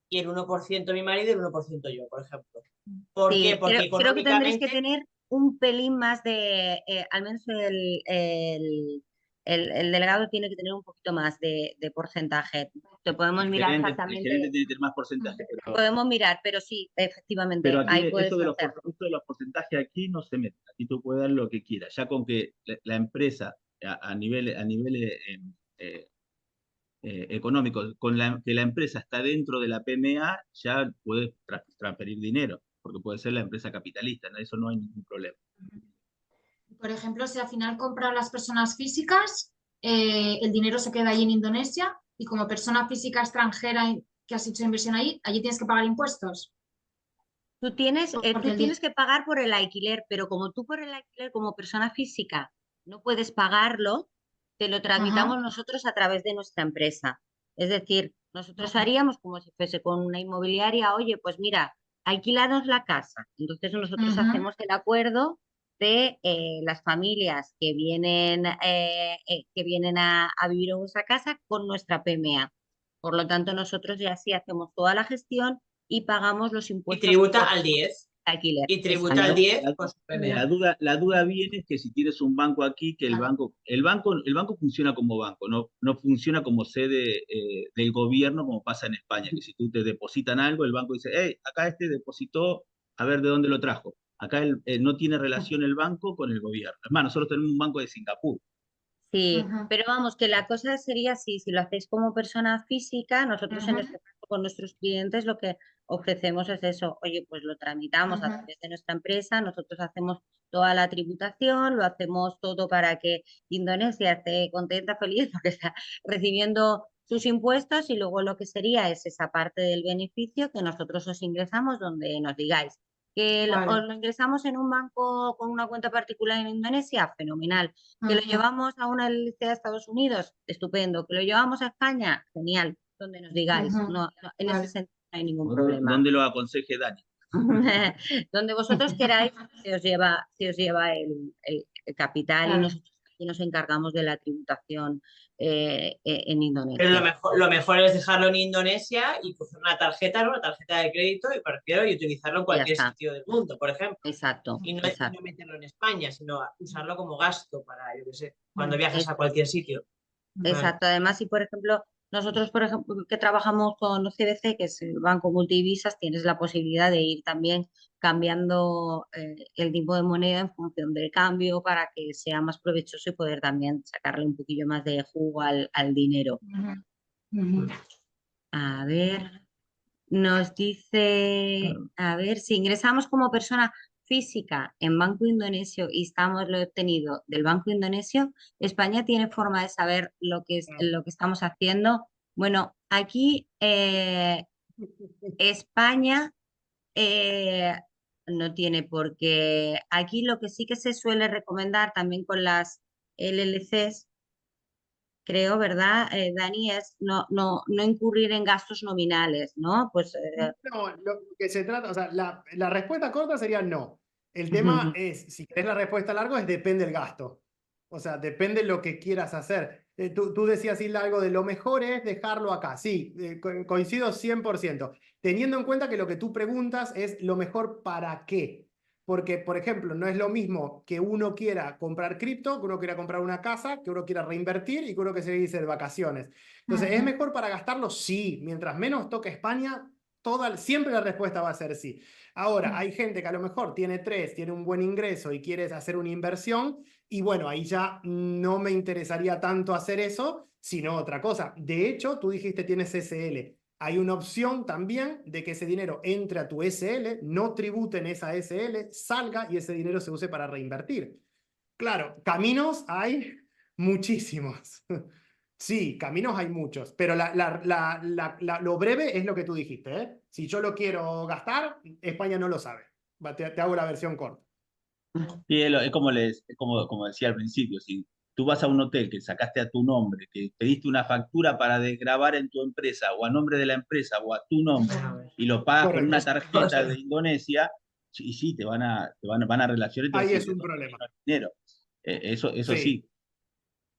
[SPEAKER 4] y el 1% mi marido y el 1% yo, por ejemplo. ¿Por qué?
[SPEAKER 1] Sí,
[SPEAKER 4] Porque
[SPEAKER 1] creo que tendréis que
[SPEAKER 4] económicamente,
[SPEAKER 1] tener un pelín más al menos el delegado tiene que tener un poquito más de porcentaje. Te podemos mirar
[SPEAKER 3] el gerente
[SPEAKER 1] exactamente,
[SPEAKER 3] tiene que tener más porcentaje,
[SPEAKER 1] podemos mirar, pero sí,
[SPEAKER 3] pero
[SPEAKER 1] efectivamente,
[SPEAKER 3] aquí
[SPEAKER 1] ahí puedes hacerlo.
[SPEAKER 3] esto de los porcentajes aquí no se mete. Aquí tú puedes dar lo que quieras. Ya con que la empresa a nivel eh, económico, que la empresa está dentro de la PMA, ya puedes transferir dinero, porque puede ser la empresa capitalista, ¿no? Eso no hay ningún problema.
[SPEAKER 5] Por ejemplo, si al final compran las personas físicas, el dinero se queda ahí en Indonesia y como persona física extranjera que has hecho inversión ahí, allí tienes que pagar impuestos. Porque
[SPEAKER 1] Tú tienes que pagar por el alquiler, pero como tú por el alquiler como persona física no puedes pagarlo, te lo tramitamos
[SPEAKER 5] Ajá.
[SPEAKER 1] nosotros a través de nuestra empresa. Es decir, nosotros
[SPEAKER 5] Vale.
[SPEAKER 1] haríamos como si fuese con una inmobiliaria, oye, pues mira, alquilanos la casa. Entonces nosotros
[SPEAKER 5] Ujú.
[SPEAKER 1] hacemos el acuerdo de las familias que vienen a vivir en nuestra casa con nuestra PMA. Por lo tanto, nosotros ya sí hacemos toda la gestión y pagamos los
[SPEAKER 4] y
[SPEAKER 1] impuestos
[SPEAKER 4] tributa al
[SPEAKER 1] correspondientes
[SPEAKER 4] 10.
[SPEAKER 1] al alquiler.
[SPEAKER 4] Y tributa al
[SPEAKER 1] Exacto.
[SPEAKER 4] 10 con su PMA.
[SPEAKER 3] La duda viene es que si tienes un banco aquí, que
[SPEAKER 5] Vale.
[SPEAKER 3] el banco funciona como banco, no funciona como sede del gobierno como pasa en España, que si tú te depositan algo, el banco dice, hey, acá este depositó, a ver de dónde lo trajo. Acá no tiene relación el banco con el gobierno. Es más, nosotros tenemos un banco de Singapur.
[SPEAKER 1] Sí,
[SPEAKER 5] Ujú.
[SPEAKER 1] pero vamos, que la cosa sería así, si lo hacéis como persona física, nosotros en
[SPEAKER 5] Ujú.
[SPEAKER 1] este caso con nuestros clientes lo que ofrecemos es eso, oye, pues lo tramitamos a
[SPEAKER 5] Ujú.
[SPEAKER 1] través de nuestra empresa, nosotros hacemos toda la tributación, lo hacemos todo para que Indonesia esté contenta, feliz, porque está recibiendo sus impuestos y luego lo que sería es esa parte del beneficio que nosotros os ingresamos donde nos digáis. Que os
[SPEAKER 5] Vale.
[SPEAKER 1] lo ingresamos en un banco con una cuenta particular en Indonesia, fenomenal. Que lo
[SPEAKER 5] Ujú.
[SPEAKER 1] llevamos a una LLC de Estados Unidos, estupendo. Que lo llevamos a España, genial. Donde nos digáis.
[SPEAKER 5] Ujú.
[SPEAKER 1] En ese
[SPEAKER 5] Vale.
[SPEAKER 1] sentido no hay ningún problema.
[SPEAKER 3] Donde lo aconseje Dani.
[SPEAKER 1] Donde vosotros queráis, se os lleva el capital y
[SPEAKER 5] Vale.
[SPEAKER 1] nosotros aquí nos encargamos de la tributación en
[SPEAKER 4] Pero
[SPEAKER 1] Indonesia.
[SPEAKER 4] lo mejor es dejarlo en Indonesia y coger una tarjeta, ¿no? Una tarjeta de crédito y prefiero y utilizarlo en
[SPEAKER 1] Y ya
[SPEAKER 4] cualquier
[SPEAKER 1] está.
[SPEAKER 4] sitio del mundo, por ejemplo.
[SPEAKER 1] Exacto,
[SPEAKER 4] Y
[SPEAKER 1] exacto.
[SPEAKER 4] no meterlo en España, sino usarlo como gasto para, yo qué sé, cuando viajas a
[SPEAKER 1] Exacto.
[SPEAKER 4] cualquier sitio. Vale.
[SPEAKER 1] Exacto. Además, si por ejemplo, nosotros, por ejemplo, que trabajamos con CBC, que es el Banco Multidivisas, tienes la posibilidad de ir también cambiando el tipo de moneda en función del cambio para que sea más provechoso y poder también sacarle un poquillo más de jugo al dinero.
[SPEAKER 5] Ujú. Ujú.
[SPEAKER 1] A ver, nos dice, a ver, si ingresamos como persona física en Banco Indonesio y estamos lo obtenido del Banco Indonesio, España tiene forma de saber lo que estamos haciendo. Bueno, aquí España eh, no tiene por qué. Aquí lo que sí que se suele recomendar también con las LLCs, creo, ¿verdad, Dani? Es no incurrir en gastos nominales, ¿no? Pues
[SPEAKER 2] No, lo que se trata, o sea, la respuesta corta sería no. El tema es, si querés la respuesta larga, es depende del gasto. O sea, depende lo que quieras hacer. Tú decías, Hilda, algo de lo mejor es dejarlo acá. Sí, coincido 100%. Teniendo en cuenta que lo que tú preguntas es lo mejor para qué. Porque, por ejemplo, no es lo mismo que uno quiera comprar cripto, que uno quiera comprar una casa, que uno quiera reinvertir y que uno que se dice de vacaciones. Entonces, ¿es mejor para gastarlo? Sí. Mientras menos toque España, siempre la respuesta va a ser sí. Ahora, hay gente que a lo mejor tiene 3, tiene un buen ingreso y quiere hacer una inversión, y bueno, ahí ya no me interesaría tanto hacer eso, sino otra cosa. De hecho, tú dijiste tienes SL. Hay una opción también de que ese dinero entre a tu SL, no tributen esa SL, salga y ese dinero se use para reinvertir. Claro, caminos hay muchísimos. Sí, caminos hay muchos, pero lo breve es lo que tú dijiste, ¿eh? Si yo lo quiero gastar, España no lo sabe. Te hago la versión corta.
[SPEAKER 3] Sí, es como, como decía al principio, si tú vas a un hotel que sacaste a tu nombre, que pediste una factura para desgravar en tu empresa o a nombre de la empresa o a tu nombre y lo pagas con una
[SPEAKER 2] Correcto.
[SPEAKER 3] tarjeta de Indonesia, y sí, van a relacionar y te van a
[SPEAKER 2] Ahí
[SPEAKER 3] decir,
[SPEAKER 2] es
[SPEAKER 3] ¿de
[SPEAKER 2] un
[SPEAKER 3] dónde
[SPEAKER 2] problema.
[SPEAKER 3] vino el dinero? Eso
[SPEAKER 2] Sí,
[SPEAKER 3] sí.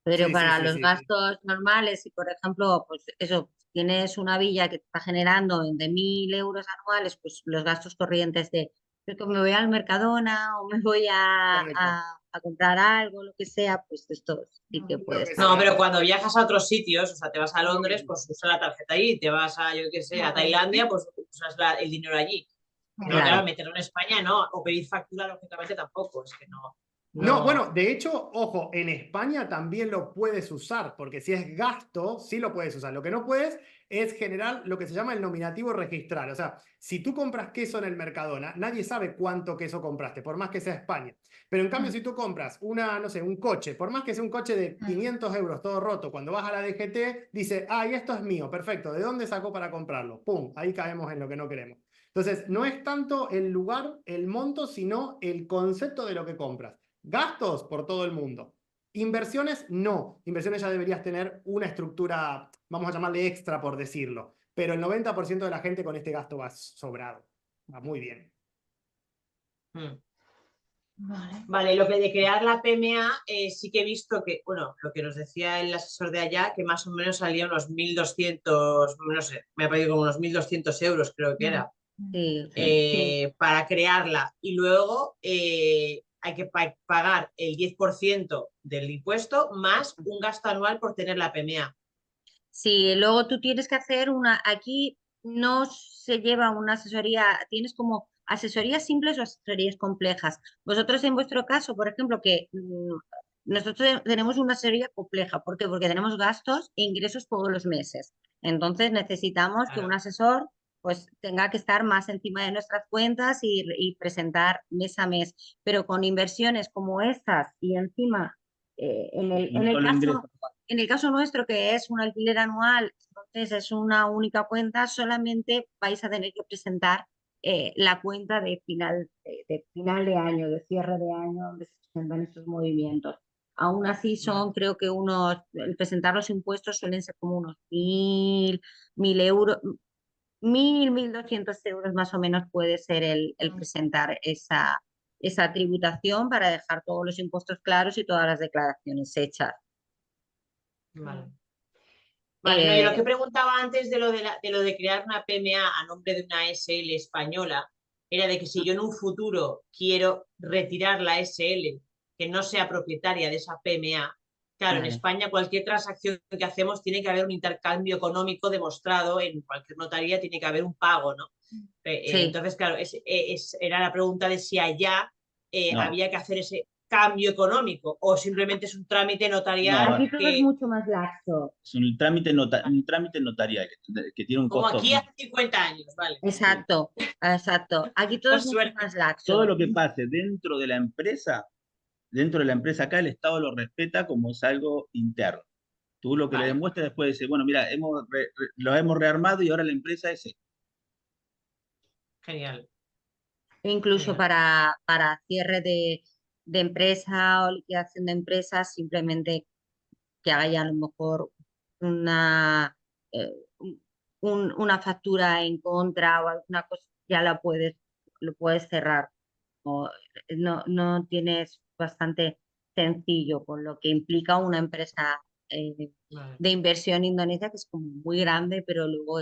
[SPEAKER 1] pero
[SPEAKER 2] sí, sí,
[SPEAKER 1] para
[SPEAKER 2] sí,
[SPEAKER 1] los
[SPEAKER 2] sí, sí.
[SPEAKER 1] gastos normales, si por ejemplo, pues eso, tienes una villa que te está generando de 1.000 euros anuales, pues los gastos corrientes de, pues que me voy al Mercadona o me voy
[SPEAKER 2] Correcto.
[SPEAKER 1] a comprar algo, lo que sea, pues esto sí que
[SPEAKER 2] Lo
[SPEAKER 1] puede
[SPEAKER 2] que
[SPEAKER 1] ser.
[SPEAKER 4] No, pero
[SPEAKER 2] sea.
[SPEAKER 4] cuando viajas a otros sitios, o sea, te vas a
[SPEAKER 2] Lo
[SPEAKER 4] Londres,
[SPEAKER 2] mismo.
[SPEAKER 4] pues usa la tarjeta allí, te vas a, yo qué sé, a Tailandia, pues usas el dinero allí. Pero claro,
[SPEAKER 1] Claro.
[SPEAKER 4] meterlo en España no, o pedir factura, lógicamente tampoco, es que no.
[SPEAKER 2] No, bueno, de hecho, ojo, en España también lo puedes usar, porque si es gasto, sí lo puedes usar. Lo que no puedes es generar lo que se llama el nominativo registral. O sea, si tú compras queso en el Mercadona, nadie sabe cuánto queso compraste, por más que sea España. Pero en cambio, si tú compras no sé, un coche, por más que sea un coche de 500 euros todo roto, cuando vas a la DGT, dice, y esto es mío, perfecto, ¿de dónde sacó para comprarlo? ¡Pum! Ahí caemos en lo que no queremos. Entonces, no es tanto el lugar, el monto, sino el concepto de lo que compras. Gastos por todo el mundo. Inversiones, no. Inversiones ya deberías tener una estructura, vamos a llamarle extra por decirlo. Pero el 90% de la gente con este gasto va sobrado. Va muy bien.
[SPEAKER 4] Vale, lo que de crear la PMA, sí que he visto que, bueno, lo que nos decía el asesor de allá, que más o menos salía unos 1.200, no sé, me ha parecido como unos 1.200 euros, creo que era,
[SPEAKER 1] Sí, sí.
[SPEAKER 4] para crearla. Y luego hay que pagar el 10% del impuesto más un gasto anual por tener la PMA.
[SPEAKER 1] Sí, luego tú tienes que hacer aquí no se lleva una asesoría, tienes como asesorías simples o asesorías complejas. Vosotros en vuestro caso, por ejemplo, que nosotros tenemos una asesoría compleja. ¿Por qué? Porque tenemos gastos e ingresos todos los meses. Entonces necesitamos que un
[SPEAKER 4] Claro.
[SPEAKER 1] asesor pues tenga que estar más encima de nuestras cuentas y presentar mes a mes. Pero con inversiones como estas y encima
[SPEAKER 3] Un solo ingreso.
[SPEAKER 1] en el caso nuestro, que es un alquiler anual, entonces es una única cuenta, solamente vais a tener que presentar la cuenta de final de año, de cierre de año, donde se presentan estos movimientos. Aún así son, creo que el presentar los impuestos suelen ser como unos 1.000 euros, 1.200 euros más o menos puede ser el presentar esa tributación para dejar todos los impuestos claros y todas las declaraciones hechas.
[SPEAKER 4] Vale. Vale, no, yo lo
[SPEAKER 1] Eh,
[SPEAKER 4] que preguntaba antes de lo de crear una PMA a nombre de una SL española era de que si yo en un futuro quiero retirar la SL que no sea propietaria de esa PMA, claro, en
[SPEAKER 1] Vale.
[SPEAKER 4] España cualquier transacción que hacemos tiene que haber un intercambio económico demostrado, en cualquier notaría tiene que haber un pago, ¿no?
[SPEAKER 1] Sí,
[SPEAKER 4] Entonces, claro, era la pregunta de si allá
[SPEAKER 3] No,
[SPEAKER 4] había que hacer ese cambio económico o simplemente es un trámite notarial
[SPEAKER 3] no,
[SPEAKER 1] aquí todo es
[SPEAKER 4] que,
[SPEAKER 1] mucho más laxo.
[SPEAKER 3] es un trámite notarial que tiene un
[SPEAKER 4] como
[SPEAKER 3] costo.
[SPEAKER 4] aquí hace 50 años, ¿vale?
[SPEAKER 3] Sí.
[SPEAKER 1] Exacto, exacto. Aquí todo
[SPEAKER 4] Con
[SPEAKER 1] es mucho
[SPEAKER 4] suerte.
[SPEAKER 1] más
[SPEAKER 3] Todo
[SPEAKER 1] laxo.
[SPEAKER 3] lo que pase dentro de la empresa acá, el Estado lo respeta como es algo interno. Tú lo que le
[SPEAKER 4] Vale,
[SPEAKER 3] demuestras después de decir, bueno, mira, lo hemos rearmado y ahora la empresa es esta.
[SPEAKER 4] genial,
[SPEAKER 1] E incluso
[SPEAKER 4] genial.
[SPEAKER 1] para cierre de empresa o liquidación de empresas, simplemente que haga ya a lo mejor una, eh, una factura en contra o alguna cosa, ya lo puedes cerrar. O, no tienes bastante sencillo, con lo que implica una empresa
[SPEAKER 4] Vale.
[SPEAKER 1] de inversión indonesia que es como muy grande, pero luego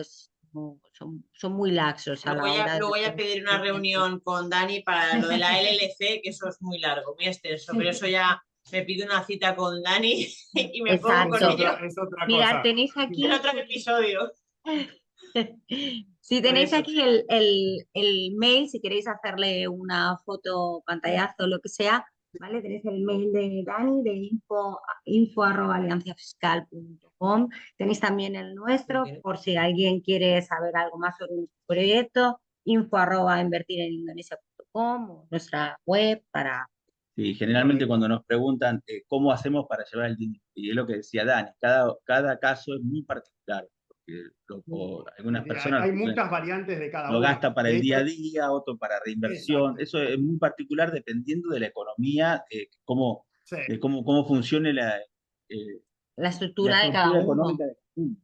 [SPEAKER 1] son muy laxos a la hora
[SPEAKER 4] Luego voy a
[SPEAKER 1] de...
[SPEAKER 4] pedir una reunión con Dani para lo de la LLC, que eso es muy largo, muy extenso, pero eso ya me pido una cita con Dani y me pongo con
[SPEAKER 1] Exacto.
[SPEAKER 4] ello
[SPEAKER 2] Es otra
[SPEAKER 1] Mirad,
[SPEAKER 2] cosa.
[SPEAKER 1] tenéis
[SPEAKER 4] en
[SPEAKER 1] aquí...
[SPEAKER 4] otro episodio.
[SPEAKER 1] Si
[SPEAKER 4] Por
[SPEAKER 1] tenéis
[SPEAKER 4] eso.
[SPEAKER 1] aquí el mail, si queréis hacerle una foto, pantallazo, lo que sea, ¿vale? Tenéis el mail de Dani, de info@alianciafiscal.com. Tenéis también el nuestro, por si alguien quiere saber algo más sobre nuestro proyecto, info@invertirenindonesia.com, o nuestra web para...
[SPEAKER 3] Sí, generalmente cuando nos preguntan cómo hacemos para llevar el dinero, y es lo que decía Dani, cada caso es muy particular, porque algunas personas
[SPEAKER 2] Hay muchas variantes de cada
[SPEAKER 3] lo
[SPEAKER 2] una.
[SPEAKER 3] gasta para
[SPEAKER 2] De
[SPEAKER 3] el
[SPEAKER 2] hecho,
[SPEAKER 3] día a día, otro para reinversión.
[SPEAKER 2] exacto.
[SPEAKER 3] Eso es muy particular dependiendo de la economía,
[SPEAKER 2] Sí,
[SPEAKER 3] de cómo funcione
[SPEAKER 1] La
[SPEAKER 3] la
[SPEAKER 1] estructura de cada
[SPEAKER 3] estructura
[SPEAKER 1] uno.
[SPEAKER 3] económica de cada uno.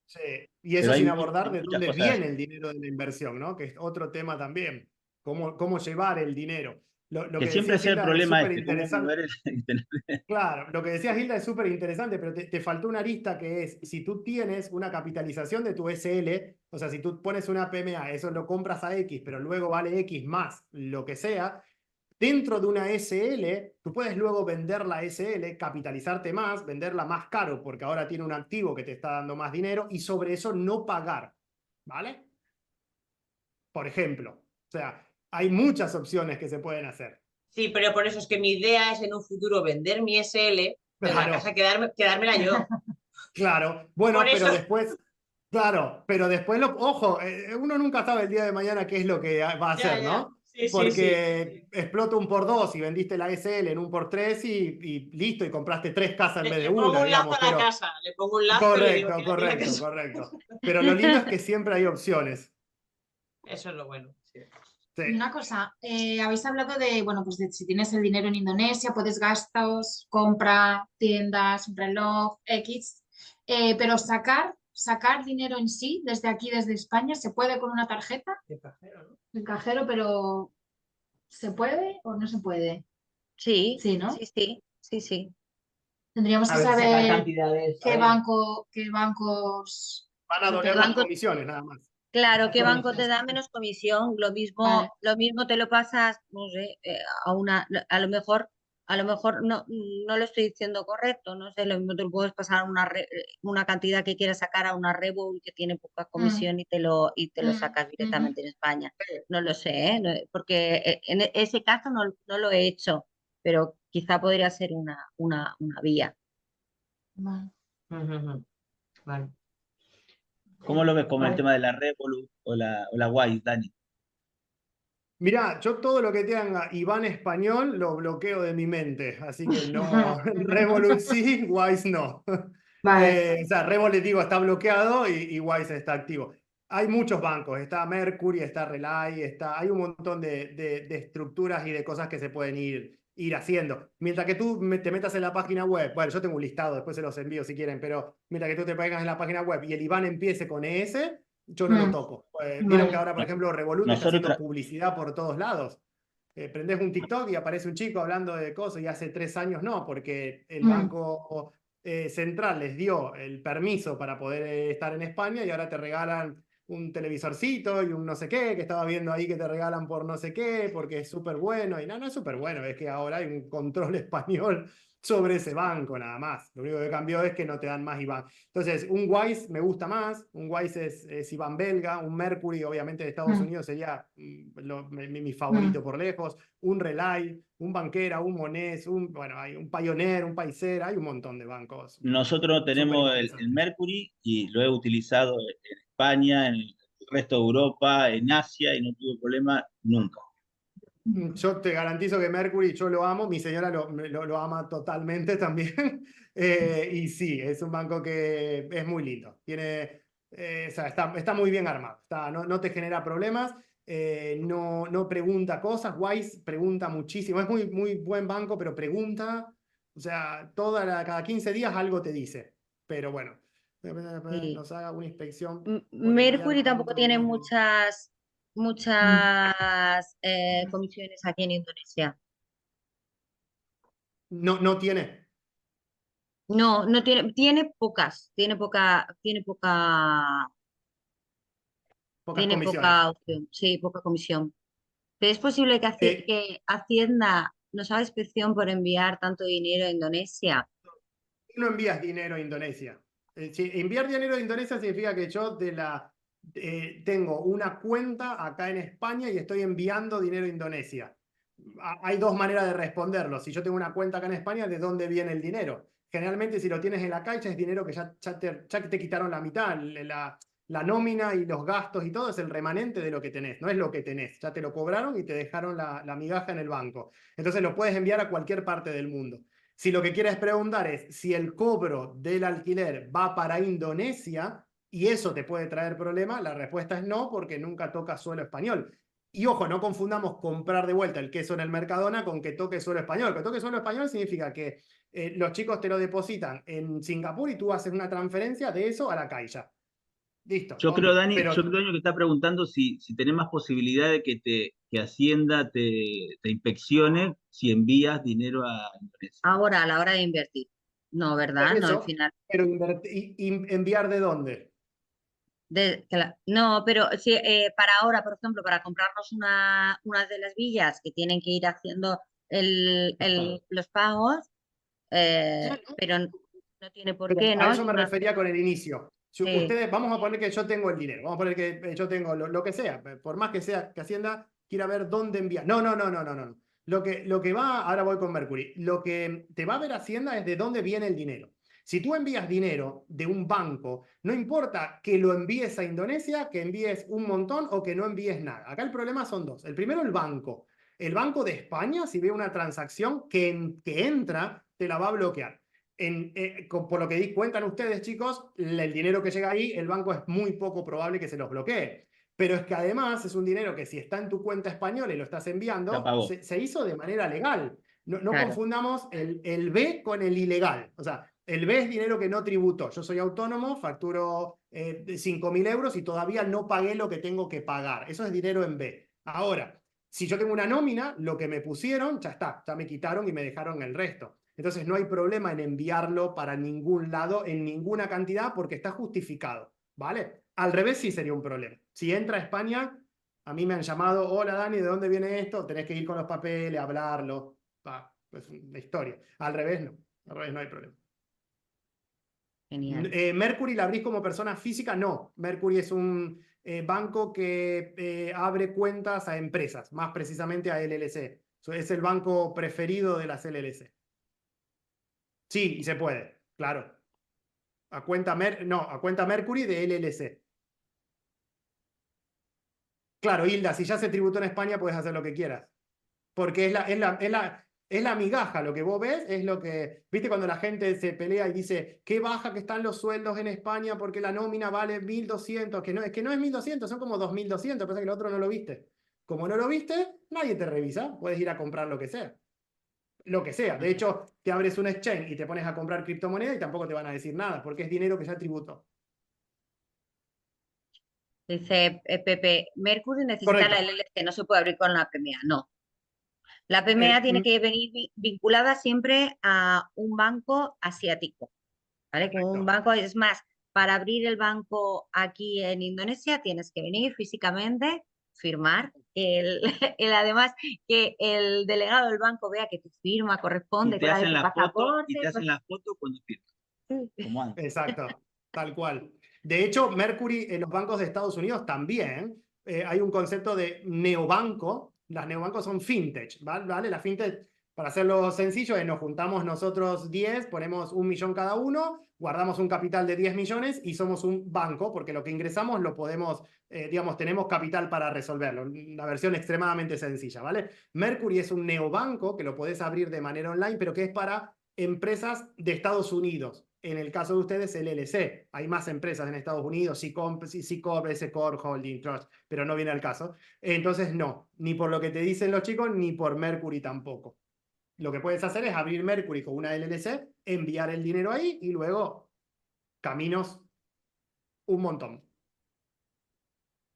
[SPEAKER 2] sí. Y
[SPEAKER 3] Pero
[SPEAKER 2] eso sin abordar
[SPEAKER 3] hay
[SPEAKER 2] de
[SPEAKER 3] muchas
[SPEAKER 2] dónde
[SPEAKER 3] cosas.
[SPEAKER 2] viene el dinero de la inversión, ¿no? Que es otro tema también. Cómo llevar el dinero. Lo
[SPEAKER 3] Que
[SPEAKER 2] que
[SPEAKER 3] siempre
[SPEAKER 2] decía
[SPEAKER 3] sea el
[SPEAKER 2] Hilda es
[SPEAKER 3] problema
[SPEAKER 2] súper
[SPEAKER 3] este, cómo
[SPEAKER 2] interesante.
[SPEAKER 3] mover el...
[SPEAKER 2] Claro, lo que decía Hilda es súper interesante, pero te faltó una arista que es, si tú tienes una capitalización de tu SL, o sea, si tú pones una PMA, eso lo compras a X, pero luego vale X más lo que sea, dentro de una SL, tú puedes luego vender la SL, capitalizarte más, venderla más caro, porque ahora tiene un activo que te está dando más dinero, y sobre eso no pagar, ¿vale? Por ejemplo. O sea, hay muchas opciones que se pueden hacer.
[SPEAKER 4] Sí, pero por eso es que mi idea es en un futuro vender mi SL, pero la casa
[SPEAKER 2] Claro.
[SPEAKER 4] quedármela yo.
[SPEAKER 2] Claro,
[SPEAKER 4] Por
[SPEAKER 2] bueno,
[SPEAKER 4] eso.
[SPEAKER 2] pero después, claro, pero después, ojo, uno nunca sabe el día de mañana qué es lo que va a
[SPEAKER 4] Ya,
[SPEAKER 2] hacer,
[SPEAKER 4] ya.
[SPEAKER 2] ¿no?
[SPEAKER 4] Sí, sí, sí.
[SPEAKER 2] Porque explota un por dos y vendiste la SL en un por tres y listo, y compraste tres casas en vez de
[SPEAKER 4] Le pongo
[SPEAKER 2] una,
[SPEAKER 4] un lazo
[SPEAKER 2] digamos,
[SPEAKER 4] a la
[SPEAKER 2] pero
[SPEAKER 4] casa, le pongo un lazo y le digo,
[SPEAKER 2] correcto,
[SPEAKER 4] quédate en la
[SPEAKER 2] correcto,
[SPEAKER 4] casa.
[SPEAKER 2] correcto. Pero lo lindo es que siempre hay opciones.
[SPEAKER 4] Eso es lo bueno. Sí.
[SPEAKER 2] Sí.
[SPEAKER 5] Y una cosa, habéis hablado de, bueno, pues de si tienes el dinero en Indonesia, puedes gastos, compra, tiendas, un reloj, X, pero sacar dinero en sí desde aquí, desde España, ¿se puede con una tarjeta?
[SPEAKER 4] Qué cajero, ¿no?
[SPEAKER 5] El cajero, pero ¿se puede o no se puede?
[SPEAKER 1] Sí,
[SPEAKER 5] Sí, ¿no?
[SPEAKER 1] sí, sí, sí, sí.
[SPEAKER 5] Tendríamos
[SPEAKER 4] A
[SPEAKER 5] que
[SPEAKER 4] ver, sacar
[SPEAKER 5] saber
[SPEAKER 4] cantidades. A
[SPEAKER 5] qué
[SPEAKER 4] ver.
[SPEAKER 5] qué bancos
[SPEAKER 2] Van a
[SPEAKER 5] lo
[SPEAKER 1] ¿Qué
[SPEAKER 2] doler
[SPEAKER 5] te
[SPEAKER 2] las
[SPEAKER 5] dan.
[SPEAKER 1] banco
[SPEAKER 2] comisiones, nada más.
[SPEAKER 1] Claro,
[SPEAKER 5] Las
[SPEAKER 1] ¿qué banco te
[SPEAKER 5] comisiones.
[SPEAKER 1] da menos comisión?
[SPEAKER 5] Vale.
[SPEAKER 1] Lo mismo te lo pasas, no sé, a lo mejor no lo estoy diciendo correcto, no sé, lo mismo te lo puedes pasar una cantidad que quieras sacar a una Revolut que tiene poca
[SPEAKER 5] Mm,
[SPEAKER 1] comisión y te lo
[SPEAKER 5] mm,
[SPEAKER 1] sacas
[SPEAKER 5] ujú.
[SPEAKER 1] directamente en España. No lo sé, ¿eh? Porque en ese caso no lo he hecho, pero quizá podría ser una vía.
[SPEAKER 5] Vale.
[SPEAKER 4] Ujú, ujú. Vale.
[SPEAKER 3] ¿Cómo lo ves como el
[SPEAKER 4] Vale.
[SPEAKER 3] tema de la Revolut o la Wise, Dani?
[SPEAKER 2] Mirá, yo todo lo que tenga Iván español lo bloqueo de mi mente, así que no, Revolut sí, Wise no.
[SPEAKER 5] Vale.
[SPEAKER 2] O sea, Revolut digo está bloqueado y Wise está activo. Hay muchos bancos, está Mercury, está Relay, hay un montón de estructuras y de cosas que se pueden ir haciendo. Mientras que tú te metas en la página web, bueno, yo tengo un listado, después se los envío si quieren, pero mientras que tú te pegas en la página web y el Iván empiece con ES, yo no lo
[SPEAKER 5] Mm,
[SPEAKER 2] toco. Vieron que
[SPEAKER 5] vale.
[SPEAKER 2] ahora, por
[SPEAKER 3] No-
[SPEAKER 2] ejemplo, Revolut está
[SPEAKER 3] Nosotros,
[SPEAKER 2] haciendo publicidad por todos lados. Prendés un TikTok y aparece un chico hablando de cosas y hace 3 años no, porque el
[SPEAKER 5] Mm,
[SPEAKER 2] Banco Central les dio el permiso para poder estar en España y ahora te regalan un televisorcito y un no sé qué, que estaba viendo ahí que te regalan por no sé qué, porque es súper bueno. Y no es súper bueno, es que ahora hay un control español sobre ese banco nada más. Lo único que cambió es que no te dan más IBAN. Entonces, un Wise me gusta más, un Wise es IBAN belga, un Mercury obviamente de Estados
[SPEAKER 5] mm,
[SPEAKER 2] Unidos sería mi
[SPEAKER 5] mm.
[SPEAKER 2] favorito por lejos, un Relay, un Banquera, un Monés, bueno, hay un Pioneer, un Paisera, hay un montón de bancos
[SPEAKER 3] nosotros
[SPEAKER 2] súper
[SPEAKER 3] tenemos el
[SPEAKER 2] interesantes.
[SPEAKER 3] Mercury y lo he utilizado en España, en el resto de Europa, en Asia y no tuve problema nunca.
[SPEAKER 2] Yo te garantizo que Mercury yo lo amo, mi señora lo ama totalmente también. Y sí, es un banco que es muy lindo. Tiene, o sea, está muy bien armado, no te genera problemas. no pregunta cosas. Wise pregunta muchísimo, es muy buen banco, pero pregunta, o sea, cada 15 días algo te dice. Pero bueno,
[SPEAKER 1] Sí.
[SPEAKER 2] nos haga una inspección.
[SPEAKER 1] Mercury tampoco tiene
[SPEAKER 2] dinero.
[SPEAKER 1] muchas comisiones aquí en Indonesia.
[SPEAKER 2] No tiene.
[SPEAKER 1] No, no tiene pocas,
[SPEAKER 2] Pocas
[SPEAKER 1] tiene
[SPEAKER 2] comisiones.
[SPEAKER 1] poca opción, sí, poca comisión. Pero es posible que Hacienda nos haga inspección por enviar tanto dinero a Indonesia.
[SPEAKER 2] No envías dinero a Indonesia. Si enviar dinero a Indonesia significa que yo tengo una cuenta acá en España y estoy enviando dinero a Indonesia. Hay dos maneras de responderlo. Si yo tengo una cuenta acá en España, ¿de dónde viene el dinero? Generalmente si lo tienes en la caixa es dinero que ya te quitaron la mitad. La nómina y los gastos y todo es el remanente de lo que tenés, no es lo que tenés. Ya te lo cobraron y te dejaron la migaja en el banco. Entonces lo puedes enviar a cualquier parte del mundo. Si lo que quieres preguntar es si el cobro del alquiler va para Indonesia y eso te puede traer problema, la respuesta es no, porque nunca toca suelo español. Y ojo, no confundamos comprar de vuelta el queso en el Mercadona con que toque suelo español. Que toque suelo español significa que los chicos te lo depositan en Singapur y tú haces una transferencia de eso a la caixa. Listo.
[SPEAKER 3] Yo creo, Dani,
[SPEAKER 2] Pero
[SPEAKER 3] que está preguntando si tenés más posibilidad de que Hacienda te inspeccione si envías dinero a Indonesia.
[SPEAKER 1] Ahora, a la hora de invertir. No, ¿verdad? No, al final.
[SPEAKER 2] Pero ¿enviar de dónde?
[SPEAKER 1] No, pero sí, para ahora, por ejemplo, para comprarnos una de las villas que tienen que ir haciendo los pagos, pero no tiene por
[SPEAKER 2] Pero
[SPEAKER 1] qué,
[SPEAKER 2] a
[SPEAKER 1] ¿no?
[SPEAKER 2] eso me refería con el inicio. Si
[SPEAKER 1] Sí,
[SPEAKER 2] ustedes, vamos a poner que yo tengo el dinero, vamos a poner que yo tengo lo que sea, por más que sea que Hacienda quiera ver dónde enviar. No. Lo que va, ahora voy con Mercury, lo que te va a ver Hacienda es de dónde viene el dinero. Si tú envías dinero de un banco, no importa que lo envíes a Indonesia, que envíes un montón o que no envíes nada. Acá el problema son dos. El primero, el banco. El Banco de España, si ve una transacción que entra, te la va a bloquear. Por lo que cuentan ustedes, chicos, el dinero que llega ahí, el banco es muy poco probable que se los bloquee. Pero es que además es un dinero que si está en tu cuenta española y lo estás enviando, se hizo de manera legal. No
[SPEAKER 1] claro.
[SPEAKER 2] confundamos el B con el ilegal. O sea, el B es dinero que no tributó. Yo soy autónomo, facturo 5.000 euros y todavía no pagué lo que tengo que pagar. Eso es dinero en B. Ahora, si yo tengo una nómina, lo que me pusieron, ya está, ya me quitaron y me dejaron el resto. Entonces no hay problema en enviarlo para ningún lado, en ninguna cantidad, porque está justificado, ¿vale? Al revés sí sería un problema. Si entra a España, a mí me han llamado, hola Dani, ¿de dónde viene esto? Tenés que ir con los papeles, hablarlo. Es una historia. Al revés no hay problema.
[SPEAKER 1] Genial.
[SPEAKER 2] Mercury la abrís como persona física, no. Mercury es un banco que abre cuentas a empresas, más precisamente a LLC. Es el banco preferido de las LLC. Sí, y se puede, claro. A cuenta Mercury de LLC. Claro, Hilda, si ya se tributó en España, puedes hacer lo que quieras. Porque es la migaja, lo que vos ves es lo que... ¿Viste cuando la gente se pelea y dice qué baja que están los sueldos en España porque la nómina vale 1.200? Es que no es 1.200, son como 2.200, pasa que el otro no lo viste. Como no lo viste, nadie te revisa, puedes ir a comprar lo que sea. Lo que sea. De hecho, te abres un exchange y te pones a comprar criptomonedas y tampoco te van a decir nada, porque es dinero que ya tributó.
[SPEAKER 1] Dice Pepe, Mercury necesita
[SPEAKER 2] Correcto.
[SPEAKER 1] la LLC, no se puede abrir con la PMA, no. La PMA tiene que venir vinculada siempre a un banco asiático, ¿vale? Con un banco, es más, para abrir el banco aquí en Indonesia tienes que venir físicamente, firmar, además que el delegado del banco vea que tu firma corresponde
[SPEAKER 3] Y te
[SPEAKER 1] con la de
[SPEAKER 3] hacen
[SPEAKER 1] tu
[SPEAKER 3] la foto, y te
[SPEAKER 1] pasaporte.
[SPEAKER 3] hacen la foto cuando firmas. Como antes.
[SPEAKER 2] Exacto, tal cual. De hecho, Mercury en los bancos de Estados Unidos también hay un concepto de neobanco. Las neobancos son fintech, ¿vale? La fintech, para hacerlo sencillo, nos juntamos nosotros 10, ponemos 1 millón cada uno, guardamos un capital de 10 millones y somos un banco, porque lo que ingresamos lo podemos, digamos, tenemos capital para resolverlo. Una versión extremadamente sencilla, ¿vale? Mercury es un neobanco que lo podés abrir de manera online, pero que es para empresas de Estados Unidos. En el caso de ustedes, el LLC. Hay más empresas en Estados Unidos, C-Corp, S-Corp, Holding Trust, pero no viene al caso. Entonces, no, ni por lo que te dicen los chicos, ni por Mercury tampoco. Lo que puedes hacer es abrir Mercury con una LLC, enviar el dinero ahí y luego caminos un montón.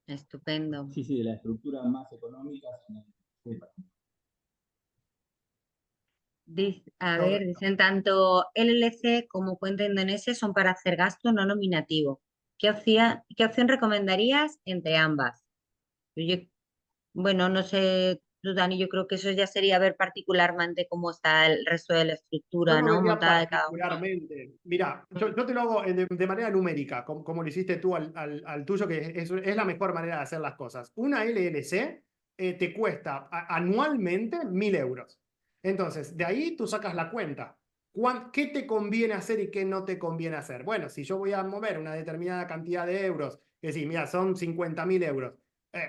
[SPEAKER 1] Estupendo.
[SPEAKER 6] Sí, sí, de la estructura más económica.
[SPEAKER 1] A ver, dicen tanto LLC como cuenta indonesia son para hacer gasto no nominativo. ¿Qué opción recomendarías entre ambas? Bueno, no sé, tú, Dani, yo creo que eso ya sería ver particularmente cómo está el resto de la estructura,
[SPEAKER 2] Yo no
[SPEAKER 1] ¿no?
[SPEAKER 2] vería
[SPEAKER 1] Montada de cada uno.
[SPEAKER 2] particularmente. Mira, yo te lo hago de manera numérica, como lo hiciste tú al tuyo, que es la mejor manera de hacer las cosas. Una LLC te cuesta anualmente 1.000 euros. Entonces, de ahí tú sacas la cuenta. ¿Qué te conviene hacer y qué no te conviene hacer? Bueno, si yo voy a mover una determinada cantidad de euros, que sí, mira, son 50.000 euros.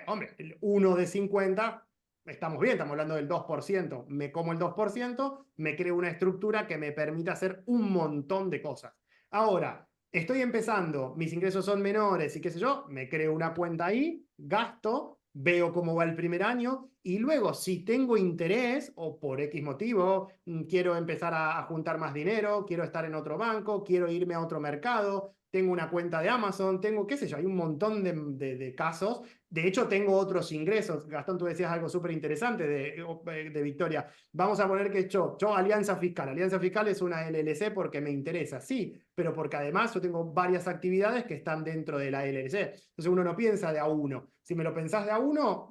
[SPEAKER 2] Hombre, uno de 50, estamos bien, estamos hablando del 2%. Me como el 2%, me creo una estructura que me permite hacer un montón de cosas. Ahora, estoy empezando, mis ingresos son menores y qué sé yo, me creo una cuenta ahí, gasto, veo cómo va el primer año y luego si tengo interés o por X motivo quiero empezar a juntar más dinero, quiero estar en otro banco, quiero irme a otro mercado, tengo una cuenta de Amazon, tengo qué sé yo, hay un montón de casos. De hecho, tengo otros ingresos. Gastón, tú decías algo súper interesante de Victoria. Vamos a poner que yo Alianza Fiscal. Alianza Fiscal es una LLC porque me interesa, sí, pero porque además yo tengo varias actividades que están dentro de la LLC. Entonces uno no piensa de a uno. Si me lo pensás de a uno,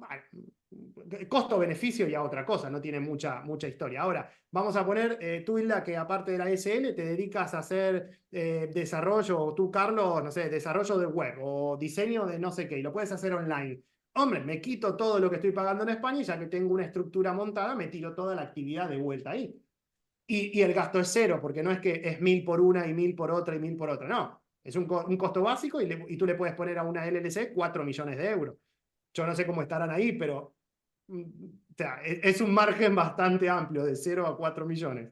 [SPEAKER 2] costo-beneficio y a otra cosa, no tiene mucha historia. Ahora, vamos a poner, tú, Hilda, que aparte de la SL te dedicas a hacer desarrollo, o tú, Carlos, no sé, desarrollo de web o diseño de no sé qué, y lo puedes hacer online. Hombre, me quito todo lo que estoy pagando en España y ya que tengo una estructura montada, me tiro toda la actividad de vuelta ahí. Y el gasto es cero, porque no es que es 1.000 por una y 1.000 por otra y 1.000 por otra, no. Es un costo básico y tú le puedes poner a una LLC 4 millones de euros. Yo no sé cómo estarán ahí, pero o sea, es un margen bastante amplio, de 0 a 4 millones.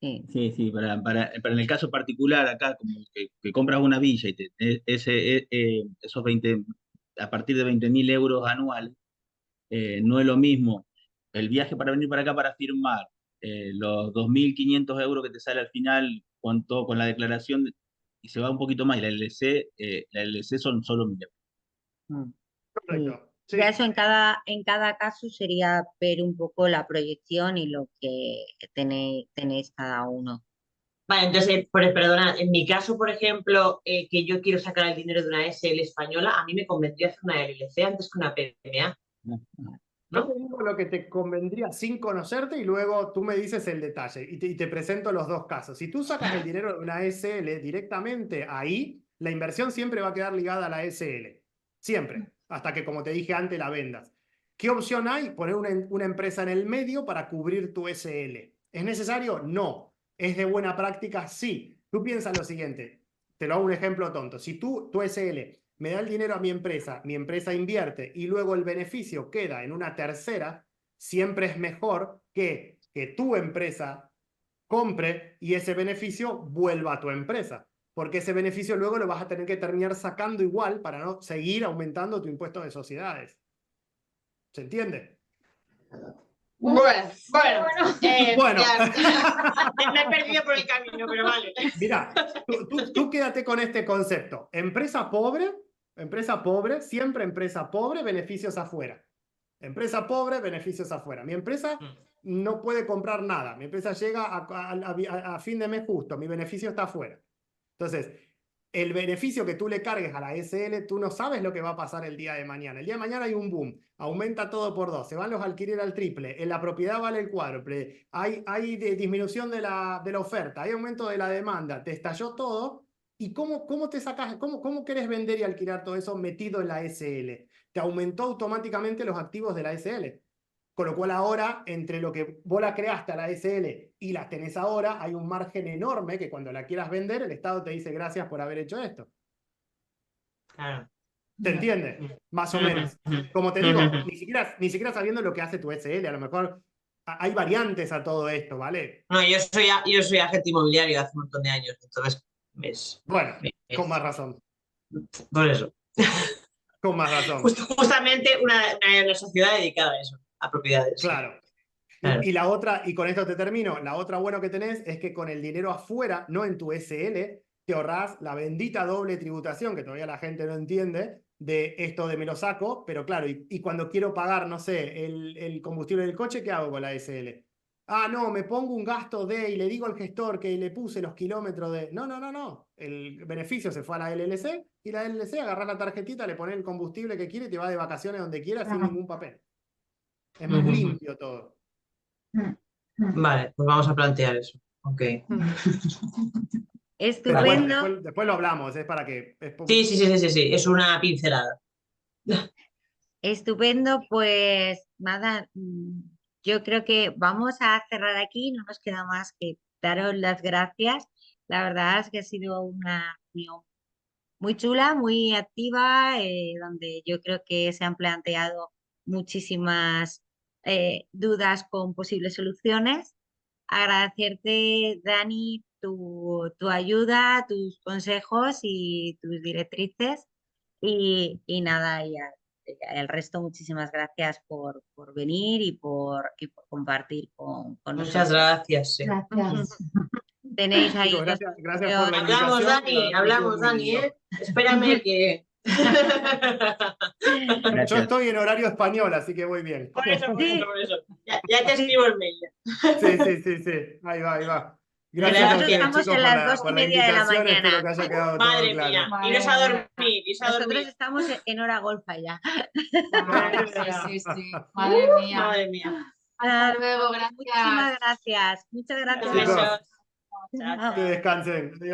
[SPEAKER 1] Sí.
[SPEAKER 3] Sí, sí, para en el caso particular acá, como que compras una villa y esos 20, a partir de 20.000 euros anuales, no es lo mismo el viaje para venir para acá para firmar, los 2.500 euros que te sale al final con la declaración, y se va un poquito más, y la LLC son solo 1.000 euros.
[SPEAKER 1] Sí.
[SPEAKER 2] Correcto. Sí.
[SPEAKER 1] Ya eso en cada caso sería ver un poco la proyección y lo que tenéis cada uno.
[SPEAKER 4] Vale, entonces, perdona, en mi caso, por ejemplo, que yo quiero sacar el dinero de una SL española, a mí me convendría hacer una LLC antes que una PMA.
[SPEAKER 2] No te digo lo que te convendría sin conocerte y luego tú me dices el detalle y te presento los dos casos. Si tú sacas el dinero de una SL directamente ahí, la inversión siempre va a quedar ligada a la SL. Siempre. Hasta que, como te dije antes, la vendas. ¿Qué opción hay? Poner una empresa en el medio para cubrir tu SL. ¿Es necesario? No. ¿Es de buena práctica? Sí. Tú piensas lo siguiente. Te lo hago un ejemplo tonto. Si tu SL me da el dinero a mi empresa invierte y luego el beneficio queda en una tercera, siempre es mejor que tu empresa compre y ese beneficio vuelva a tu empresa. Porque ese beneficio luego lo vas a tener que terminar sacando igual para no seguir aumentando tu impuesto de sociedades. ¿Se entiende?
[SPEAKER 4] Bueno,
[SPEAKER 2] Bueno.
[SPEAKER 4] me he perdido por el camino, pero vale.
[SPEAKER 2] Mira, tú quédate con este concepto. Empresa pobre, siempre empresa pobre, beneficios afuera. Empresa pobre, beneficios afuera. Mi empresa no puede comprar nada. Mi empresa llega a fin de mes justo. Mi beneficio está afuera. Entonces, el beneficio que tú le cargues a la SL, tú no sabes lo que va a pasar el día de mañana. El día de mañana hay un boom, aumenta todo por 2, se van los alquileres al triple, en la propiedad vale el cuádruple, hay disminución de la oferta, hay aumento de la demanda, te estalló todo. ¿Y cómo te sacas, cómo querés vender y alquilar todo eso metido en la SL? Te aumentó automáticamente los activos de la SL. Con lo cual ahora, entre lo que vos la creaste a la SL y las tenés ahora, hay un margen enorme que cuando la quieras vender, el Estado te dice gracias por haber hecho esto.
[SPEAKER 4] Claro.
[SPEAKER 2] ¿Te entiende? Más o menos. Como te digo, ni siquiera sabiendo lo que hace tu SL, a lo mejor hay variantes a todo esto, ¿vale?
[SPEAKER 4] No, yo soy agente inmobiliario hace un montón de años, entonces
[SPEAKER 2] Bueno,
[SPEAKER 4] es-
[SPEAKER 2] con más razón,
[SPEAKER 4] por eso.
[SPEAKER 2] con más razón.
[SPEAKER 4] Justamente una sociedad dedicada a eso, a propiedades. sí.
[SPEAKER 2] Claro.
[SPEAKER 4] Claro.
[SPEAKER 2] Y la otra, y con esto te termino, la otra bueno que tenés es que con el dinero afuera, no en tu SL, te ahorrás la bendita doble tributación, que todavía la gente no entiende, de esto de me lo saco, pero claro, y cuando quiero pagar, no sé, el combustible del coche, ¿qué hago con la SL? Ah, no, me pongo un gasto de, y le digo al gestor que le puse los kilómetros de... No, no, no, no. El beneficio se fue a la LLC, y la LLC agarra la tarjetita, le pone el combustible que quiere y te va de vacaciones donde quiera sin ningún papel. Es más
[SPEAKER 4] Ujú.
[SPEAKER 2] limpio todo.
[SPEAKER 4] Vale, pues vamos a plantear eso. Ok.
[SPEAKER 2] Pero bueno,
[SPEAKER 1] Estupendo.
[SPEAKER 2] después lo hablamos, es para que...
[SPEAKER 4] Sí, es una pincelada.
[SPEAKER 1] Estupendo, pues nada, yo creo que vamos a cerrar aquí, no nos queda más que daros las gracias. La verdad es que ha sido una reunión muy chula, muy activa, donde yo creo que se han planteado muchísimas dudas con posibles soluciones. Agradecerte, Dani, tu ayuda, tus consejos y tus directrices. Y nada, y al resto, muchísimas gracias por venir y por compartir con
[SPEAKER 4] Muchas
[SPEAKER 1] nosotros.
[SPEAKER 4] gracias. Sí.
[SPEAKER 5] Gracias.
[SPEAKER 1] Tenéis ahí
[SPEAKER 2] Chicos,
[SPEAKER 1] los
[SPEAKER 2] gracias por la
[SPEAKER 4] Hablamos,
[SPEAKER 2] invitación. La
[SPEAKER 4] Dani,
[SPEAKER 2] verdad que
[SPEAKER 4] hablamos,
[SPEAKER 2] estuvo muy
[SPEAKER 4] Dani,
[SPEAKER 2] lindo.
[SPEAKER 4] ¿eh? Espérame que...
[SPEAKER 2] Yo
[SPEAKER 3] Gracias.
[SPEAKER 2] estoy en horario español, así que voy bien.
[SPEAKER 4] Por eso.
[SPEAKER 1] Sí.
[SPEAKER 4] Ya te escribo el mail.
[SPEAKER 2] Sí. Ahí va. Gracias a
[SPEAKER 4] Nosotros
[SPEAKER 2] ustedes,
[SPEAKER 1] estamos
[SPEAKER 2] chicos,
[SPEAKER 1] en las 2:30
[SPEAKER 2] por la
[SPEAKER 1] de la
[SPEAKER 2] invitación. Espero
[SPEAKER 1] mañana.
[SPEAKER 2] que haya quedado todo
[SPEAKER 4] Madre
[SPEAKER 2] claro.
[SPEAKER 4] mía,
[SPEAKER 5] Madre
[SPEAKER 4] iros a
[SPEAKER 5] mía.
[SPEAKER 4] dormir, iros a
[SPEAKER 1] Nosotros
[SPEAKER 4] dormir.
[SPEAKER 1] estamos en hora golfa ya.
[SPEAKER 5] Sí. Madre mía.
[SPEAKER 4] Madre mía.
[SPEAKER 5] Hasta luego,
[SPEAKER 1] Muchísimas
[SPEAKER 5] gracias.
[SPEAKER 1] gracias. Muchas gracias.
[SPEAKER 2] Chicos,
[SPEAKER 4] Besos.
[SPEAKER 1] Chao.
[SPEAKER 2] que descansen. Adiós.